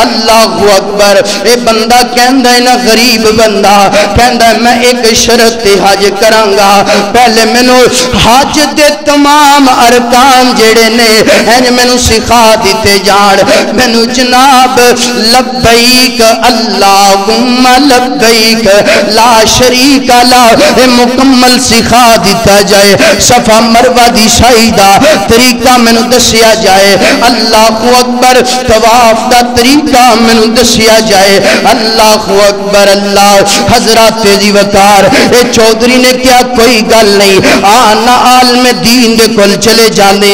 اللہ اکبر. اے بندہ کہندہ ہے نا, غریب بندہ کہندہ ہے میں ایک ایک شرط حج کرانگا پہلے مینوں حج دے تمام ارکان جڑے نے ہیں مینوں سکھا دیتے جان مینوں جناب لبیک اللہم لبیک لا شریک لا مکمل سکھا دیتا جائے صفا مروہ دی سعی دا طریقہ مینوں دسیا جائے اللہ اکبر طواف دا طریقہ مینوں دسیا جائے اللہ اکبر اللہ حضرات جی وقار اے چودھری نے کیا کوئی گل نہیں آنا عالم دین دے کل چلے جانے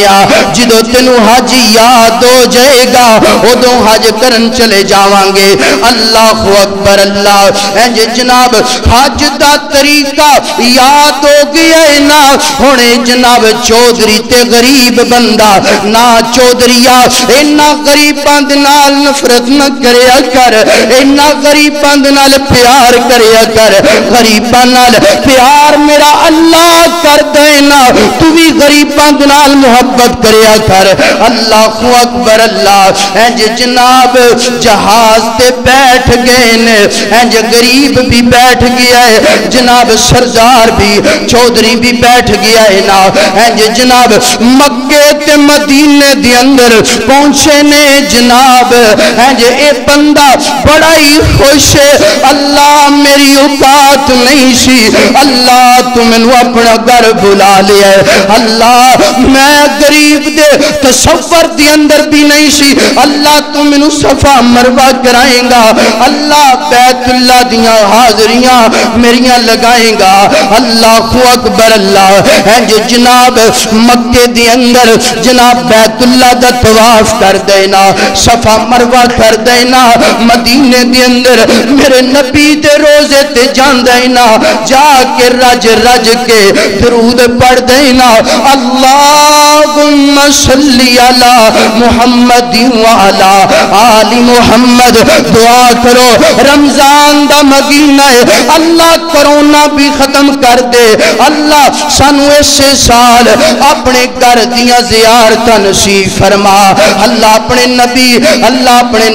جدو تینوں حج یاد ہو جائے گا ادو حج کرن چلے جاواں گے اللہ اکبر اللہ اے جناب حج دا طریقہ یاد ہو گیا ہے نا ہونے جناب چودھری تے غریب بندہ نا چودھریا اینا غریباں دے نال نفرت نہ کریا کر اینا غریباں دے نال پیار کریا کر غریباں نال پیار میرا اللہ کر دینا تو بھی غریباں دے نال محبت کریا کر اللہ اکبر اللہ انج جناب جہاز تے بیٹھ گئے نے انج غریب بھی بیٹھ گیا ہے جناب سردار بھی چودھری بھی بیٹھ گیا ہے نا انج جناب مکے تے مدینے دی اندر پہنچے نے جناب انج اے بندہ بڑا ہی خوش ہے اللہ میری اوقات نہیں سی اللہ تو مینوں اپنا گھر بلا لیا ہے اللہ میں غریب دے تصور دی اندر بھی نہیں سی اللہ تو مینوں صفا مروہ کرائیں گا اللہ بیت اللہ دیاں حاضریاں میریاں لگائیں گا اللہ اکبر اللہ انج جناب مکے دی اندر جناب بیت اللہ دا طواف کر دینا صفا مروہ کر دینا مدینے دی اندر میرے نبی دے روزے تے جان دینا جا کے رج رج کے درود پڑھ دینا اللہم صلی علی محمد وعلا آل محمد دعا کرو رمضان دا مہینہ ہے اللہ کرونا بھی ختم کر دے اللہ سانو اسے سال اپنے گھر دیاں زیارتاں نصیب فرما اللہ اپنے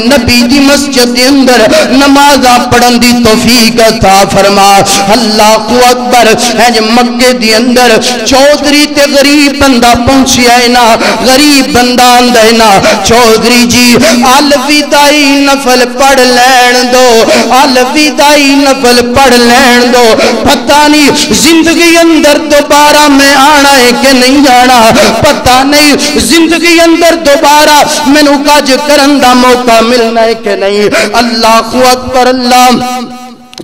نبی دی مسجد دے اندر نمازاں پڑھن دی توفیق عطا فرما اللہ اکبر ہے مکے دی اندر چودھری تے غریب بندہ پہنچیا ہے نا غریب بندہ آندا ہے نا چودھری جی الوداعی نفل پڑھ لین دو الوداعی نفل پڑھ لین دو پتہ نہیں زندگی اندر دوبارہ میں آنا ہے کہ نہیں آنا پتہ نہیں زندگی اندر دوبارہ مینوں کج کرن دا موقع ملنا ہے کہ نہیں اللہ اکبر اللہ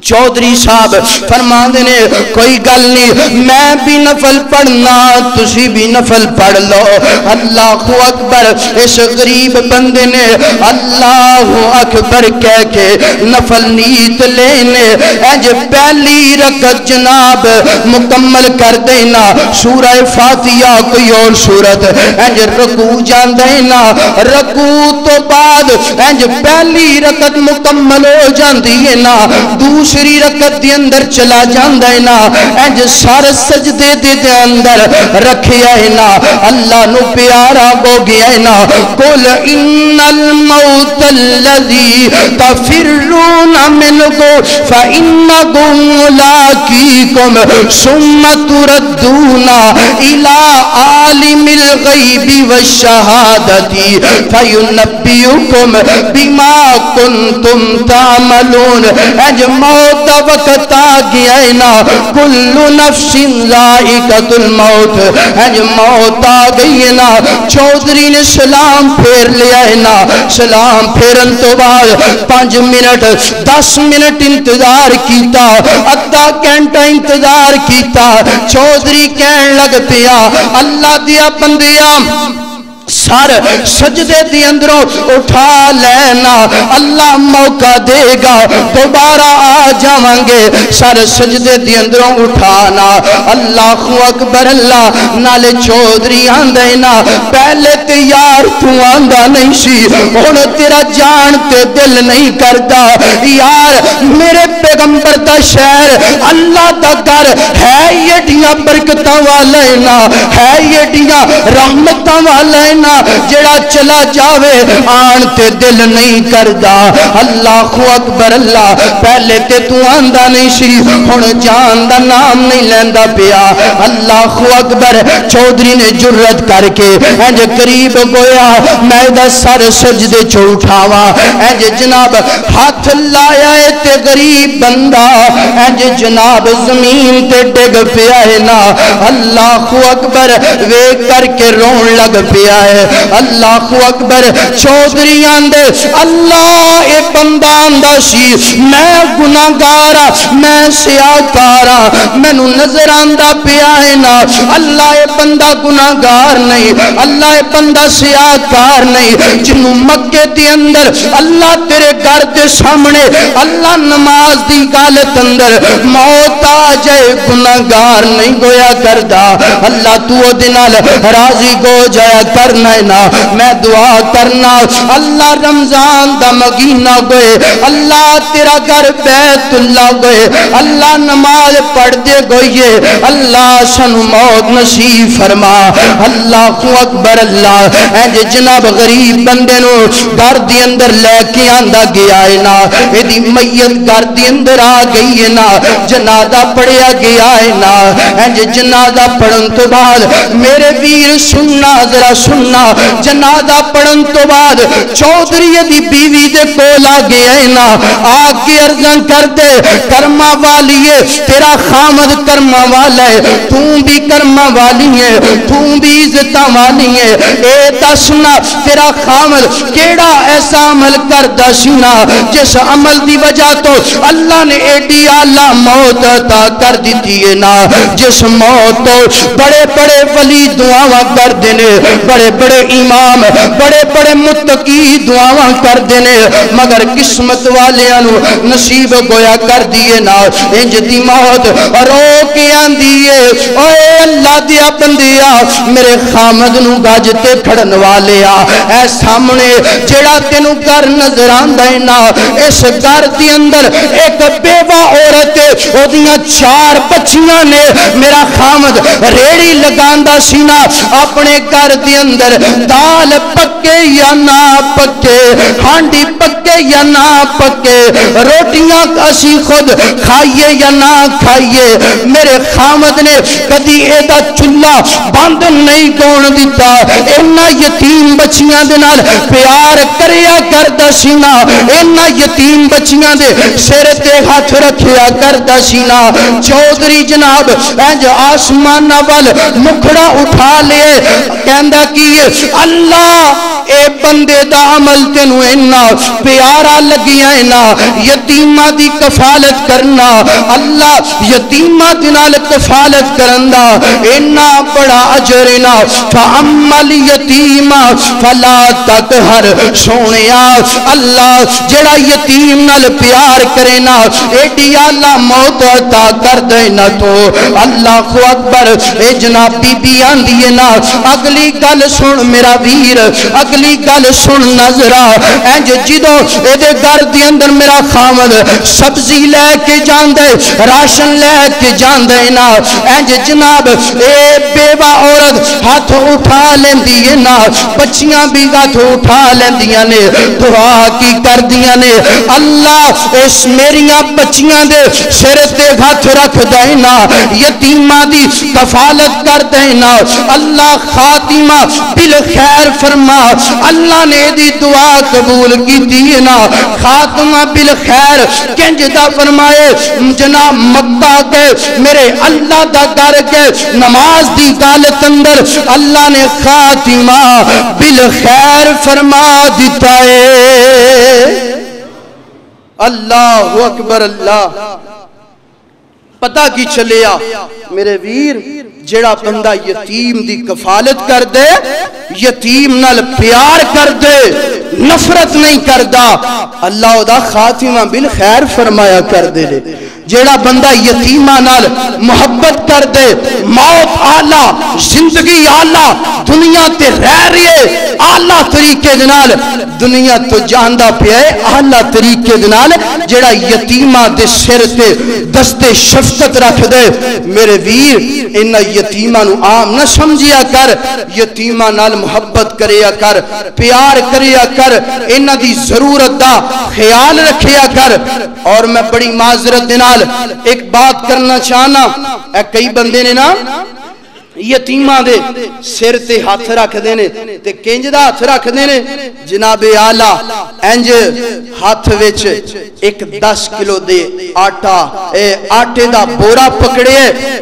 چودھری صاحب فرما دینے کوئی گل نہیں میں بھی نفل پڑھنا تسی بھی نفل پڑھ لو اللہ اکبر اس غریب بندے نے اللہ اکبر کہہ کے نفل نیت لینے اج پہلی رکعت جناب مکمل کر دینا سورہ فاتحہ کوئی اور سورت اج رکوع جان دینا رکوع تو بعد اج پہلی رکعت مکمل ہو جاندی ہے نا دوسری رکعت دی اندر چلا جاندا ہے نا انج سر سجدے دے اندر رکھیا ہے نا اللہ نو پیارا ہو گیا ہے نا قل ان الموت الذی تفرون منه فانه ملاقیکم ثم تردون الى عالم الغیب والشہادۃ فینبئکم بما کنتم تعملون اج موت وقت آ گیا ہے نا کل نفس ذائقۃ الموت اج موت آ گئی ہے نا چودھری نے سلام پھیر لیا ہے نا سلام پھیرن تو بعد 5 منٹ 10 منٹ انتظار کیتا آدھا گھنٹہ انتظار کیتا چودھری کہن لگ پیا اللہ دیا بندیا سر سجدے دی اندروں اٹھا لینا اللہ موقع دے گا دوبارہ آ جاواں گے سر سجدے دی اندروں اٹھانا اللہ اکبر اللہ نالے چودھری آندے نا پہلے تے یار تو آندا نہیں سی ہن تیرا جان تے دل نہیں کردا یار میرے پیغمبر دا شہر اللہ دا گھر ہے ایڈیاں برکتاں والا نا ہے ایڈیاں رحمتاں والا نا جڑا چلا جاوے آن تے دل نہیں کردا اللہ اکبر اللہ پہلے تے تو آندا نہیں سی ہن جان دا نام نہیں لیندا پیا اللہ اکبر چودھری نے جرت کر کے انج قریب گویا میں دا سر سجدے چ اٹھاواں انج جناب ہاتھ لایا ہے تے غریب بندہ انج جناب زمین تے ڈگ پیا ہے نا اللہ اکبر ویکھ کر کے رون لگ پیا ہے اللہ اکبر چودھری آندے اللہ اے بندہ آندا سی میں گناہگار میں سیاکار مینوں نظر آندا پیا ہے نا اللہ اے بندہ گناہگار نہیں اللہ اے بندہ سیاکار نہیں جنوں مکے دے اندر اللہ تیرے گھر دے سامنے اللہ نماز دی حالت اندر موت آ جائے گناہگار نہیں گویا کردا اللہ تو دے نال راضی ہو جایا کرنا ہے نا میں دعا کرنا اللہ رمضان دا مہینہ گئے اللہ تیرا گھر بیت اللہ گئے اللہ نماز پڑھ دے گئے اللہ سنو موت نصیب فرما اللہ اکبر اللہ انج جناب غریب بندے نو گھر دی اندر لے کے آندا گیا ہے نا ایدی میت گھر دی اندر آ گئی ہے نا جنازہ پڑھیا گیا ہے نا انج جنازہ پڑھن تو بعد میرے ویر سننا ذرا سننا جنازہ پڑھن تو بعد چودھری دی بیوی دے کول آ گیا ہے نا آ کے عرضاں کر دے کرما والی ہے تیرا خامد کرما والا ہے تو بھی کرما والی ہے تو بھی عزتاں والی ہے اے دسنا تیرا خامد کیڑا ایسا عمل کردا سی نا جس عمل دی وجہ تو اللہ نے ایڈی اعلیٰ موت عطا کر دیتی ہے نا جس موت تو بڑے بڑے ولی دعاواں کر دینے بڑے بڑے امام بڑے بڑے متقی دعاواں کر دینے مگر قسمت والیاں نو نصیب گویا کر دیے نا انج دی موت رو کے آندی ہے اوے اللہ دیا بندیا میرے خامد نو گج تے کھڑن والیا اے سامنے جڑا تینوں گھر نظر آندا ہے نا اس گھر دی اندر ایک بیوہ عورت او دیاں 4 بچیاں نے میرا خامد ریڑی لگاندا سی نا اپنے گھر دی اندر دال پکے یا نہ پکے ہانڈی پکے یا نہ پکے روٹیاں اسی خود کھائیے یا نہ کھائیے میرے خامد نے کدی ایدہ چولہا بند نہیں کون دیتا اینا یتیم بچیاں دے نال پیار کریا کردا سی نا اینا یتیم بچیاں دے سر تے ہاتھ رکھیا کردا سی نا چودھری جناب انج آسمان وال مکھڑا اٹھا لے کہندا کیے اللہ اے بندے دا عمل تینوں اینا پیارا لگیا اینا یتیمہ دی کفالت کرنا اللہ یتیمہ دی نال کفالت کرندا اینا بڑا اجر اینا فَأَمَّا الْيَتِيمَ فَلَا تَقْهَرْ سونیا اللہ جڑا یتیم نال پیار کرینا ایڈی اللہ موت عطا کر دینا تو اللہ اکبر اے جناب بی بی آندی ہے نا اگلی گل سن میرا ویر اگلی گل سن نظرہ انج جدو اے دے گھر دی اندر میرا خامد سبزی لے کے جاندے راشن لے کے جاندے نا انج جناب اے بیوہ عورت ہاتھ اٹھا لیندی ہے نا بچیاں بھی ہاتھ اٹھا لیندیاں نے دعا کی کر دیاں نے اللہ اس میریاں بچیاں دے سر تے ہاتھ رکھ دینا یتیمہ دی کفالت کر دینا اللہ خاتمہ بالخیر فرما اللہ نے دی دعا قبول کی دینا خاتمہ بالخیر کنجدہ فرمائے جناب مکہ کے میرے اللہ دا گھر کے نماز دی حالت اندر اللہ نے خاتمہ بالخیر فرما دیتا ہے اللہ اکبر اللہ پتہ کی چلیا میرے ویر جڑا بندہ یتیم دی کفالت کر دے یتیم نال پیار کر دے نفرت نہیں کردہ اللہ دا خاتمہ بالخیر فرمایا کر دے جیڑا بندہ یتیمہ نال محبت کر دے موت آلہ زندگی آلہ دنیا تے رہ رہی ہے آلہ طریقے دنال دنیا تو جاندہ پہ ہے آلہ طریقے دنال جیڑا یتیمہ دے سر تے دستے شفقت رکھ دے میرے ویر انہا یتیمہ نو عام نہ سمجھیا کر یتیمہ نال محبت کریا کر پیار کریا کر انہا دی ضرورت دا خیال رکھیا کر اور میں بڑی معذرت دنال ایک بات کرنا چاہنا اے کئی بندے نے نا یتیمہ دے سر تے ہاتھ رکھ دینے تے کنج دا ہاتھ رکھ دینے جناب آلہ انج ہاتھ وچ ایک 10 کلو دے آٹے دا بورا پکڑے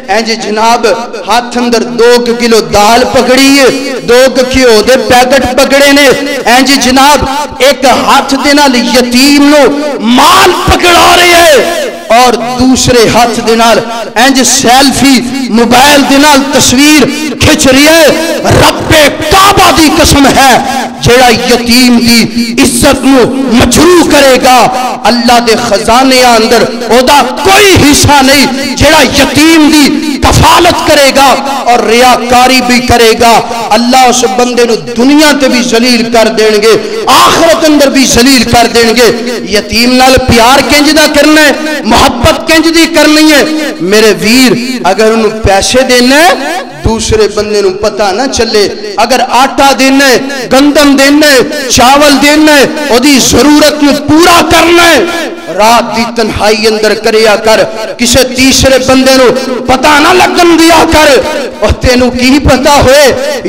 انج جناب ہاتھ اندر 2 کلو دال پکڑی 2 کلو دے پیکٹ پکڑے نے انج جناب ایک ہاتھ دینا یتیم نو مال پکڑا رہے ہیں اور دوسرے ہاتھ دینال انج سیلفی موبائل دینال تصویر کھچ رہی ہے رب کعبہ دی قسم ہے جیڑا یتیم دی عزت نو مجروح کرے گا اللہ دے خزانے اندر او دا کوئی حصہ نہیں جیڑا یتیم دی کفالت کرے گا اور ریاکاری بھی کرے گا اللہ اس بندے نو دنیا تے بھی ذلیل کر دیں گے آخرت اندر بھی ذلیل کر دیں گے یتیم نال پیار کنج دا کرنا ہے محبت کنج دی کرنی ہے میرے ویر اگر انہوں پیسے دینا ہے دوسرے بندے نو پتہ نہ چلے اگر آٹا دینا ہے گندم دینا ہے چاول دینا ہے او دی ضرورت نو پورا کرنا ہے رات دی تنہائی اندر کریا کر کسے تیسرے بندے نو پتہ نہ لگن دیا کر اور تینو کی پتہ ہوئے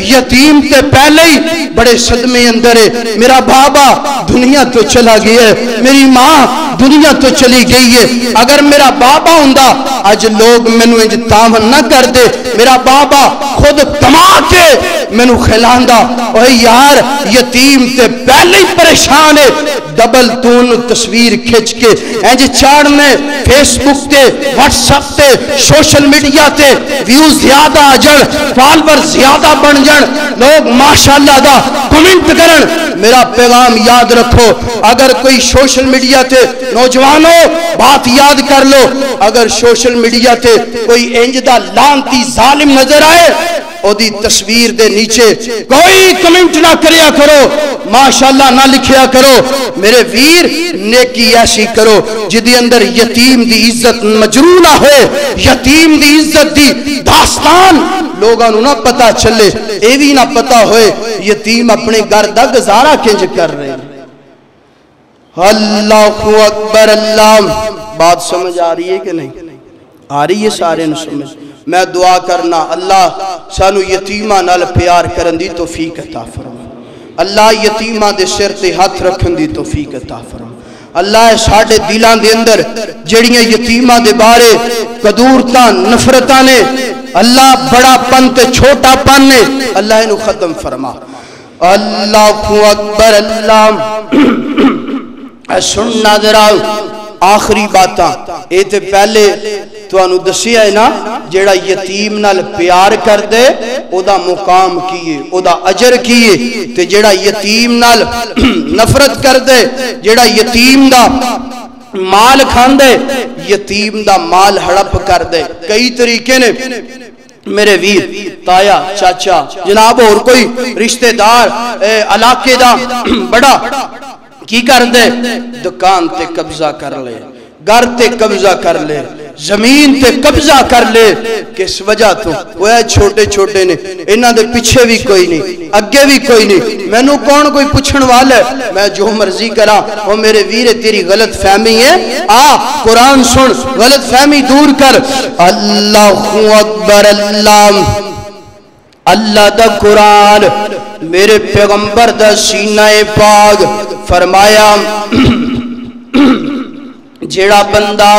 یتیم تے پہلے ہی بڑے صدمے اندر ہے میرا بابا دنیا تو چلا گیا ہے میری ماں دنیا تو چلی گئی ہے اگر میرا بابا ہوندہ آج لوگ میں نو انج تاون نہ کر دے میرا بابا خود کما کے میں نو خلاندہ اوہ یار یتیم تے پہلے ہی پریشان ہے ڈبل تون تصویر کھچ کے انج چاڑنے فیس بک تے واٹس اپ تے سوشل میڈیا تے ویوز زیادہ آجن فالور زیادہ بن جن لوگ ماشاءاللہ دا کومنٹ کرن میرا پیغام یاد رکھو اگر کوئی سوشل میڈیا تے نوجوانوں بات یاد کر لو اگر سوشل میڈیا تے کوئی انج دا لانتی ظالم نظر آئے او دی تصویر دے نیچے کوئی کمنٹ نہ کریا کرو ماشاءاللہ نہ لکھیا کرو میرے ویر نیکی ایسی کرو جدی اندر یتیم دی عزت مجروح نہ ہوئے یتیم دی عزت دی داستان لوگاں نو نہ پتہ چلے اے بھی نہ پتہ ہوئے یتیم اپنے گھر دا گزارا کنج کر رہے ہیں اللہ اکبر اللہ بات سمجھ آ رہی ہے کہ نہیں آ رہی ہے سارے نو سمجھ میں دعا کرنا اللہ سانو یتیمہ نال پیار کرن دی توفیق عطا فرما اللہ یتیمہ دے سر تے ہاتھ رکھن دی توفیق عطا فرما اللہ ساڑھے دلان دے اندر جڑیاں یتیمہ دے بارے قدورتاں نفرتاں نے اللہ بڑا پن تے چھوٹا پن نے اللہ انہوں ختم فرما اللہ اکبر اللہ سننا ذرا آخری باتاں اے تے پہلے تو انہوں دسیا ہے نا جیڑا یتیم نال پیار کر دے او دا مقام کیے او دا اجر کیے تے جیڑا یتیم نال نفرت کر دے جیڑا یتیم دا مال کھان دے یتیم دا مال ہڑپ کر دے کئی طریقے نے میرے ویر تایا چاچا جناب اور کوئی رشتہ دار علاقے دا بڑا کی کر دے دکان تے قبضہ کر لے گھر تے قبضہ کر لے زمین تے قبضہ کر لے کس وجہ تو وہ ہے چھوٹے چھوٹے نے انہاں دے پیچھے بھی کوئی نہیں اگے بھی کوئی نہیں میں نو کون کوئی پوچھن والا ہے میں جو مرضی کرا وہ میرے ویر تیری غلط فہمی ہے قرآن سن غلط فہمی دور کر اللہ اکبر اللہ اللہ دا قرآن میرے پیغمبر دا سینہ پاک فرمایا جیڑا بندہ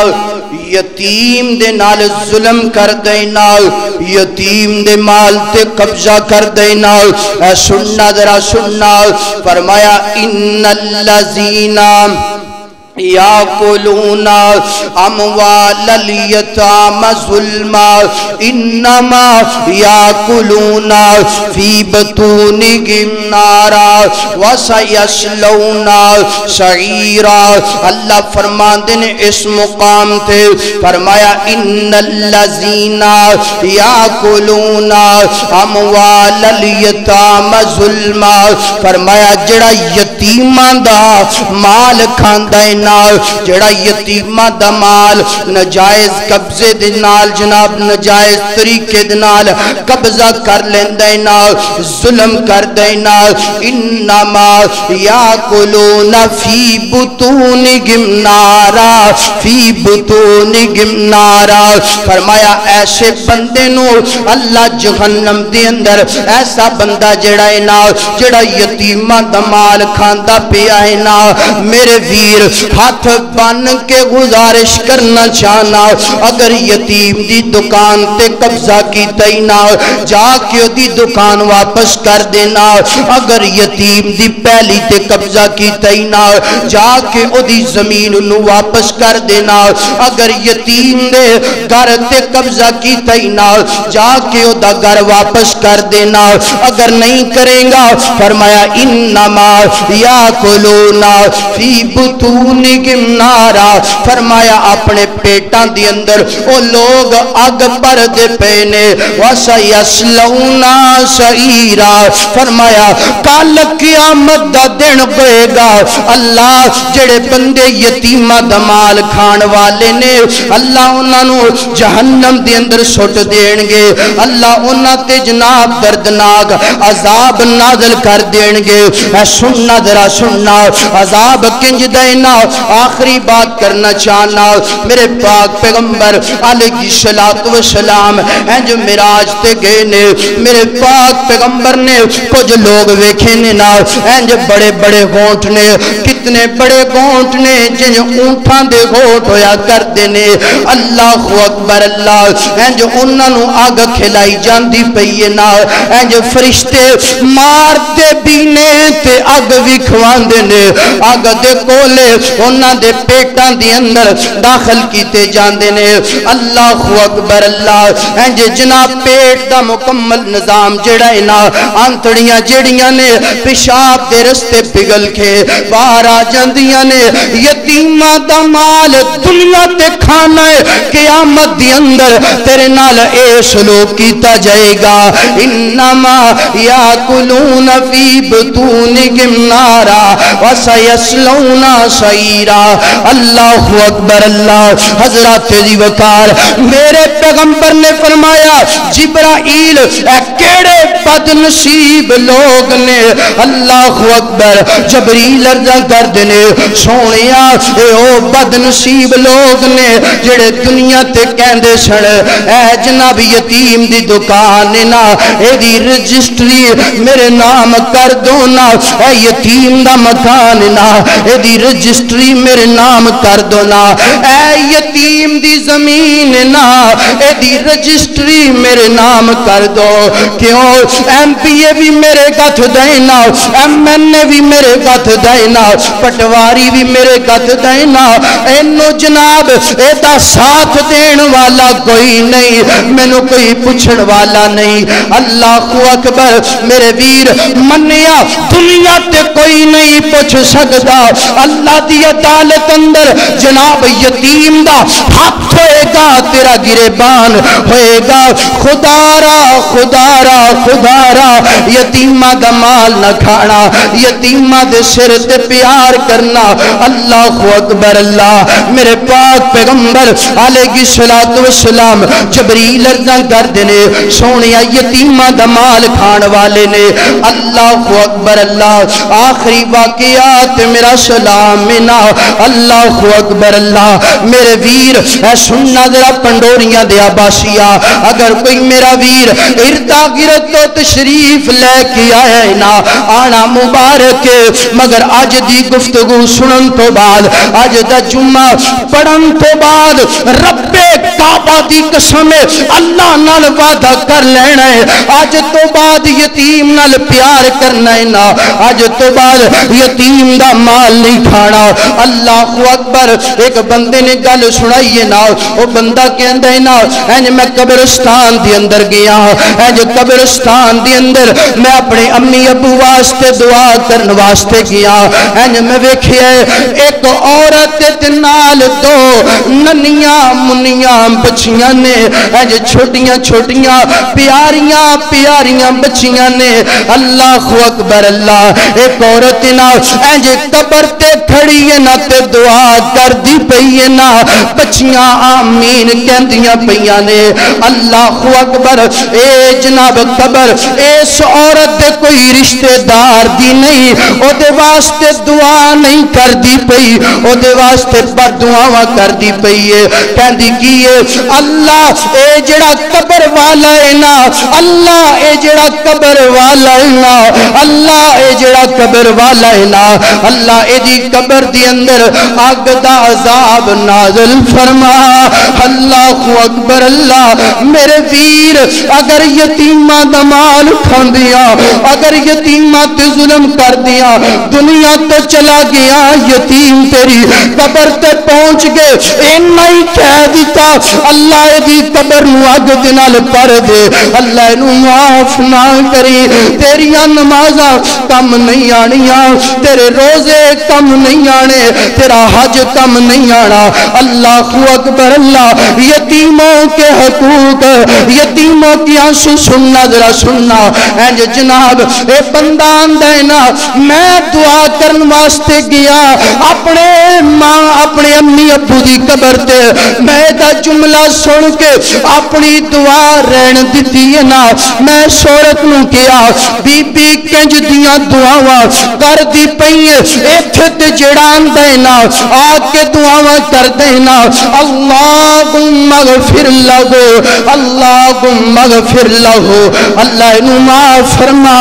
یتیم دے نال ظلم کر دے نال یتیم دے مال تے قبضہ کر دے نال سننا ذرا سننا فرمایا ان الذین یاکلون اموال الیتام ظلما انما یاکلون فی بطونہم نارا وسیصلون سعیرا۔ اللہ فرماندے نے اس مقام تے فرمایا ان الذین یاکلون اموال الیتام ظلما، فرمایا جڑا یتیماں دا مال کھاندا ہے، جڑا یتیمہ دا مال نجائز قبضے دے نال جناب نجائز طریقے دے نال قبضہ کر لیندے نا، ظلم کر دے نا، انما یاکلون فی بطونہم نارا، فی بطونہم نارا، فرمایا ایسے بندے نو اللہ جہنم دے اندر، ایسا بندہ جڑا ہے نا جڑا یتیمہ دا مال کھاندا پیا ہے نا، میرے ویر ہاتھ بن کے گزارش کرنا چاہنا، اگر یتیم دی دکان تے قبضہ کی تینا جا کے دی دکان واپس کر دینا، اگر یتیم دی پہلی تے قبضہ کی تینا جا کے دی زمین نو واپس کر دینا، اگر یتیم دے گھر تے قبضہ کی تینا جا کے دا گھر واپس کر دینا، اگر نہیں کریں گا فرمایا انما یاکلون فی بطونہم نارا، فرمایا اپنے پیٹاں دی اندر او لوگ اگ پر دے پینے، وَسَيَصْلَوْنَ سَعِيرًا، فرمایا کل قیامت دا دن ہوئے گا، اللہ جڑے بندے یتیمہ دا مال کھان والے نے اللہ انہاں نو جہنم دے اندر سٹ دین گے، اللہ انہاں تے جناب دردناک عذاب نازل کر دین گے۔ اے سننا ذرا سننا عذاب کنج دینا، آخری بات کرنا چاہنا، میرے پاک پیغمبر علیہ السلام ہیں جو معراج تے گئے نے، میرے پاک پیغمبر نے کچھ لوگ ویکھے نے نا، ہیں جو بڑے بڑے گھونٹ نے، کتنے بڑے گھونٹ نے جن اونٹاں دے گھونٹ ہویا کر دینے، اللہ اکبر اللہ، ہیں جو انہاں نو آگ کھلائی جاندی پئیے نا، ہیں جو فرشتے مار دے بینے تے آگ وکھوان دینے، آگ دے کولے انہاں دے پیٹاں دی اندر داخل کیتے جاندے نے، اللہ اکبر اللہ، ہیں جے جناب پیٹ دا مکمل نظام جڑا ہے نا، آنتڑیاں جڑیاں نے پیشاب دے رستے پگل کے باہر آ جاندیاں نے، یتیمہ دا مال دنیا تے کھانا ہے، قیامت دی اندر تیرے نال اے سلوک کیتا جائے گا، انما یاکلون فی بطونہم نارا وسیصلون سعیرا۔ اللہ اکبر اللہ، حضرات دی وقار، میرے پیغمبر نے فرمایا جبرائیل اے کیڑے بد نصیب لوگ نے، اللہ اکبر، جبریل ارزا کر دینے سونیا اے او بد نصیب لوگ نے جڑے دنیا تے کہندے سن اے جناب یتیم دی دکان نا اے دی رجسٹری میرے نام کر دو نا، اے یتیم دا مکان نا اے دی رجسٹری میرے نام کر دو نا، اے یتیم دی زمین نا اے دی رجسٹری میرے نام کر دو، کیوں ایم پی اے بھی میرے گھت دینا، ایم این اے بھی میرے گھت دینا، پٹواری بھی میرے گھت دینا، اینو جناب اے دا ساتھ دین والا کوئی نہیں، مینو کوئی پوچھن والا نہیں، اللہ اکبر، میرے ویر منیا دنیا تے کوئی نہیں پوچھ سکتا، اللہ دی عدالت اندر جناب یتیم دا ہاتھ ہوئے گا، تیرا گریبان ہوئے گا، خدا را خدا را خدا را، یتیمہ دا مال نہ کھانا، یتیمہ دے سر تے پیار کرنا، اللہ اکبر اللہ، میرے پاک پیغمبر علیہ السلام جبریل ارزاں کر دینے سونیا یتیمہ دا مال کھان والے نے، اللہ اکبر اللہ، آخری واقعات میرا سلام منا، اللہ اکبر اللہ، میرے ویر اے سننا ذرا پنڈوریاں دیا باسیا، اگر کوئی میرا ویر اردا گرد تو تشریف لے کے آئے نا آنا مبارک، مگر آج دی گفتگو سنن تو بعد، آج دا جمعہ پڑھن تو بعد رب کعبہ دی قسم اللہ نال وعدہ کر لینا ہے اج تو بعد یتیم نال پیار کرنا ہے نا اج تو بعد یتیم دا مال نہیں کھانا اللہ اکبر ایک بندے نے گل سنائی نا وہ بندہ کہندا ہے نا انج میں قبرستان دی اندر گیا انج قبرستان دی اندر میں اپنے امی ابو واسطے دعا کرن واسطے گیا انج میں ویکھیا ایک عورت تے نال دو ننیاں منیاں بچیاں نے انج چھوٹیاں چھوٹیاں پیاریاں پیاریاں بچیاں نے اللہ اکبر اللہ ایک عورت نا انج قبر تے کھڑی ہے نا تے دعا کر دی پئی ہے نا بچیاں آمین کہندیاں پیاں نے اللہ اکبر اے جناب قبر اس عورت دے کوئی رشتہ دار دی نہیں او دے واسطے دعا نہیں کر دی پئی او دے واسطے بد دعاواں کر دی پئی ہے کہندی کی ہے اللہ اے جڑا قبر والا ہے نا اللہ اے جڑا قبر والا ہے نا اللہ اے جڑا قبر والا ہے نا اللہ اے دی قبر دی اندر اگ دا عذاب نازل فرما اللہ اکبر اللہ میرے ویر اگر یتیماں دا مال کھاندیاں اگر یتیماں تے ظلم کر دیاں دنیا تو چلا گیا یتیم تیری قبر تے پہنچ گئے اینا ہی کہہ دیتا اللہ دی قبر نو اگ دے نال پر دے اللہ نو معاف نہ کری تیریاں نمازاں کم نہیں آنیاں تیرے روزے کم نہیں آنے تیرا حج کم نہیں آنا اللہ اکبر اللہ یتیموں کے حقوق یتیموں کی آنسو سننا ذرا سننا اینج جناب اے بندہ اندینا میں دعا کرن واسطے گیا اپنے ماں اپنے امی ابو دی قبر تے میں دا جملہ سن کے اپنی دعا رہن دیتی ہے نا میں شورت نو کیا بی بی کنج دیاں دعاواں کر دی پئیے ایتھے جڑا اندینا آکے دعاواں کر دینا اللہم اغفر لہو اللہم اغفر لہو اللہ انہوں معاف فرما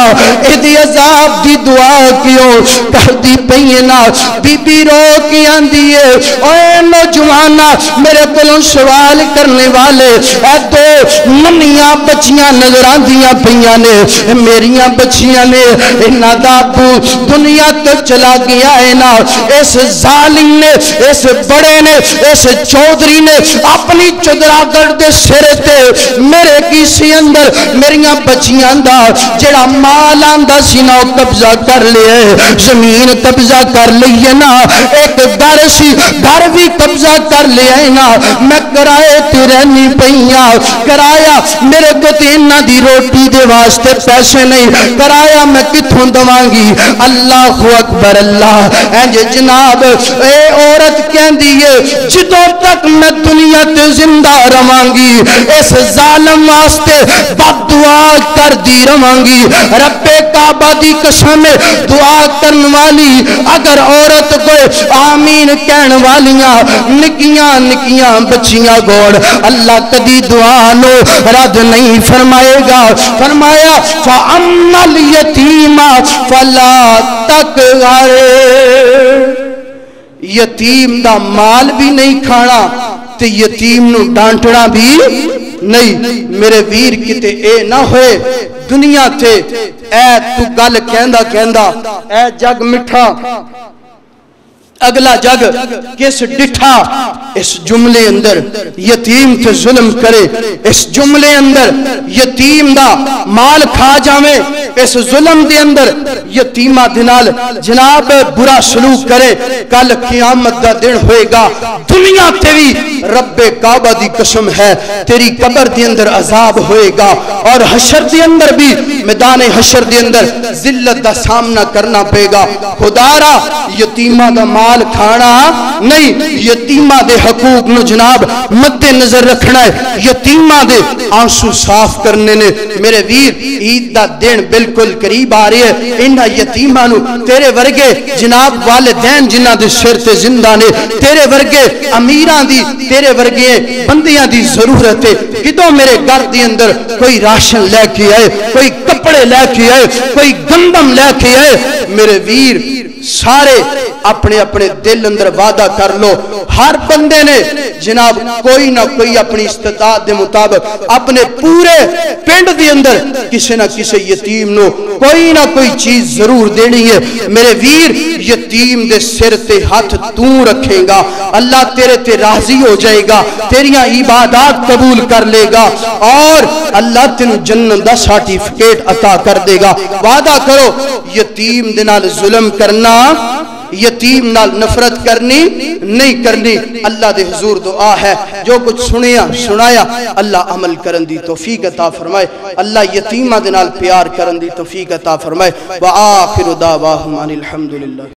ایدی عذاب دی دعا کیوں کر دی پئینا بی بی رو کی آندیے اے نوجوانہ میرے دلوں سوال کرنے والے اے دو ننیاں بچیاں نظر آندیاں پئیاں نے میریاں بچیاں نے انہاں دا ابو دنیا تو چلا گیا ہے نا اس ظالم نے اس بڑے نے اس چودری نے اپنی چدرا گڑھ دے سرے تے میرے کسی اندر میریاں بچیاں دا جڑا مال آندا سی نا قبضہ کر لئے زمین قبضہ کر لئے نا ایک گھر سی گھر بھی قبضہ کر لئے نا میں کرائے تے رہنی پئیاں کرایا میرے کو تینہ دی روٹی دے واسطے پیسے نہیں کرایا میں کتھوں دوانگی اللہ اکبر اللہ اینج جناب اے عورت کہن دیئے جدوں تک میں دنیا تے زندہ روانگی اس ظالم واسطے بد دعا کر دی روانگی رب کعبہ دی قسم دعا کرن والی اگر عورت کوئی آمین کہن والیاں نکیاں نکیاں بچیاں گوڑ اللہ کدی دعا نو رد نہیں فرمائے گا فرمایا فَأَمَّا الْيَتِيمَ فَلَا تَقْهَرْ یتیم دا مال بھی نہیں کھانا تے یتیم نو ڈانٹنا بھی نہیں میرے ویر کتے اے نہ ہوئے دنیا تے اے تو گل کہندا کہندا اے جگ مٹھا اگلا جگ کس ڈٹھا اس جملے اندر یتیم تے ظلم کرے اس جملے اندر یتیم دا مال کھا جاویں اس ظلم دے اندر یتیمہ دنال جناب برا سلوک کرے کل قیامت دا دن ہوئے گا دنیا تیری رب کعبہ دی قسم ہے تیری قبر دے اندر عذاب ہوئے گا اور حشر دے اندر بھی میدان حشر دے اندر ذلت دا سامنا کرنا پے گا خدا را یتیمہ دا مال کھانا نہیں یتیمہ دے حقوق نو جناب مد نظر رکھنا ہے یتیمہ دے آنسو صاف کرنے نے میرے ویر عید دا دن بالکل قریب آ رہی ہے انہا یتیمہ نو تیرے ورگے جناب والدین جنہ دے سر تے زندہ نے تیرے ورگے امیران دی تیرے ورگے بندیاں دی ضرورت ہے کدوں میرے گھر دی اندر کوئی راشن لے کے آئے کوئی کپڑے لے کے آئے کوئی گندم لے کے آئے میرے ویر سارے اپنے اپنے دل اندر وعدہ کر لو ہر بندے نے جناب کوئی نہ کوئی اپنی استطاعت دے مطابق اپنے پورے پنڈ دے اندر کسی نہ کسی یتیم نو کوئی نہ کوئی چیز ضرور دینی ہے. میرے ویر یتیم دے سر تے ہاتھ تو رکھے گا اللہ تیرے تے راضی ہو جائے گا, تیریاں عبادات قبول کر لے گا اور اللہ تینو جنت دا سرٹیفکیٹ عطا کر دے گا. وعدہ کرو یتیم دے نال ظلم کرنا, یتیم نال نفرت کرنی نہیں کرنی. اللہ دے حضور دعا ہے جو کچھ سنایا اللہ عمل کرن دی توفیق عطا فرمائے, اللہ یتیمہ دے نال پیار کرن دی توفیق عطا فرمائے. وآخر دعواہم ان الحمدللہ.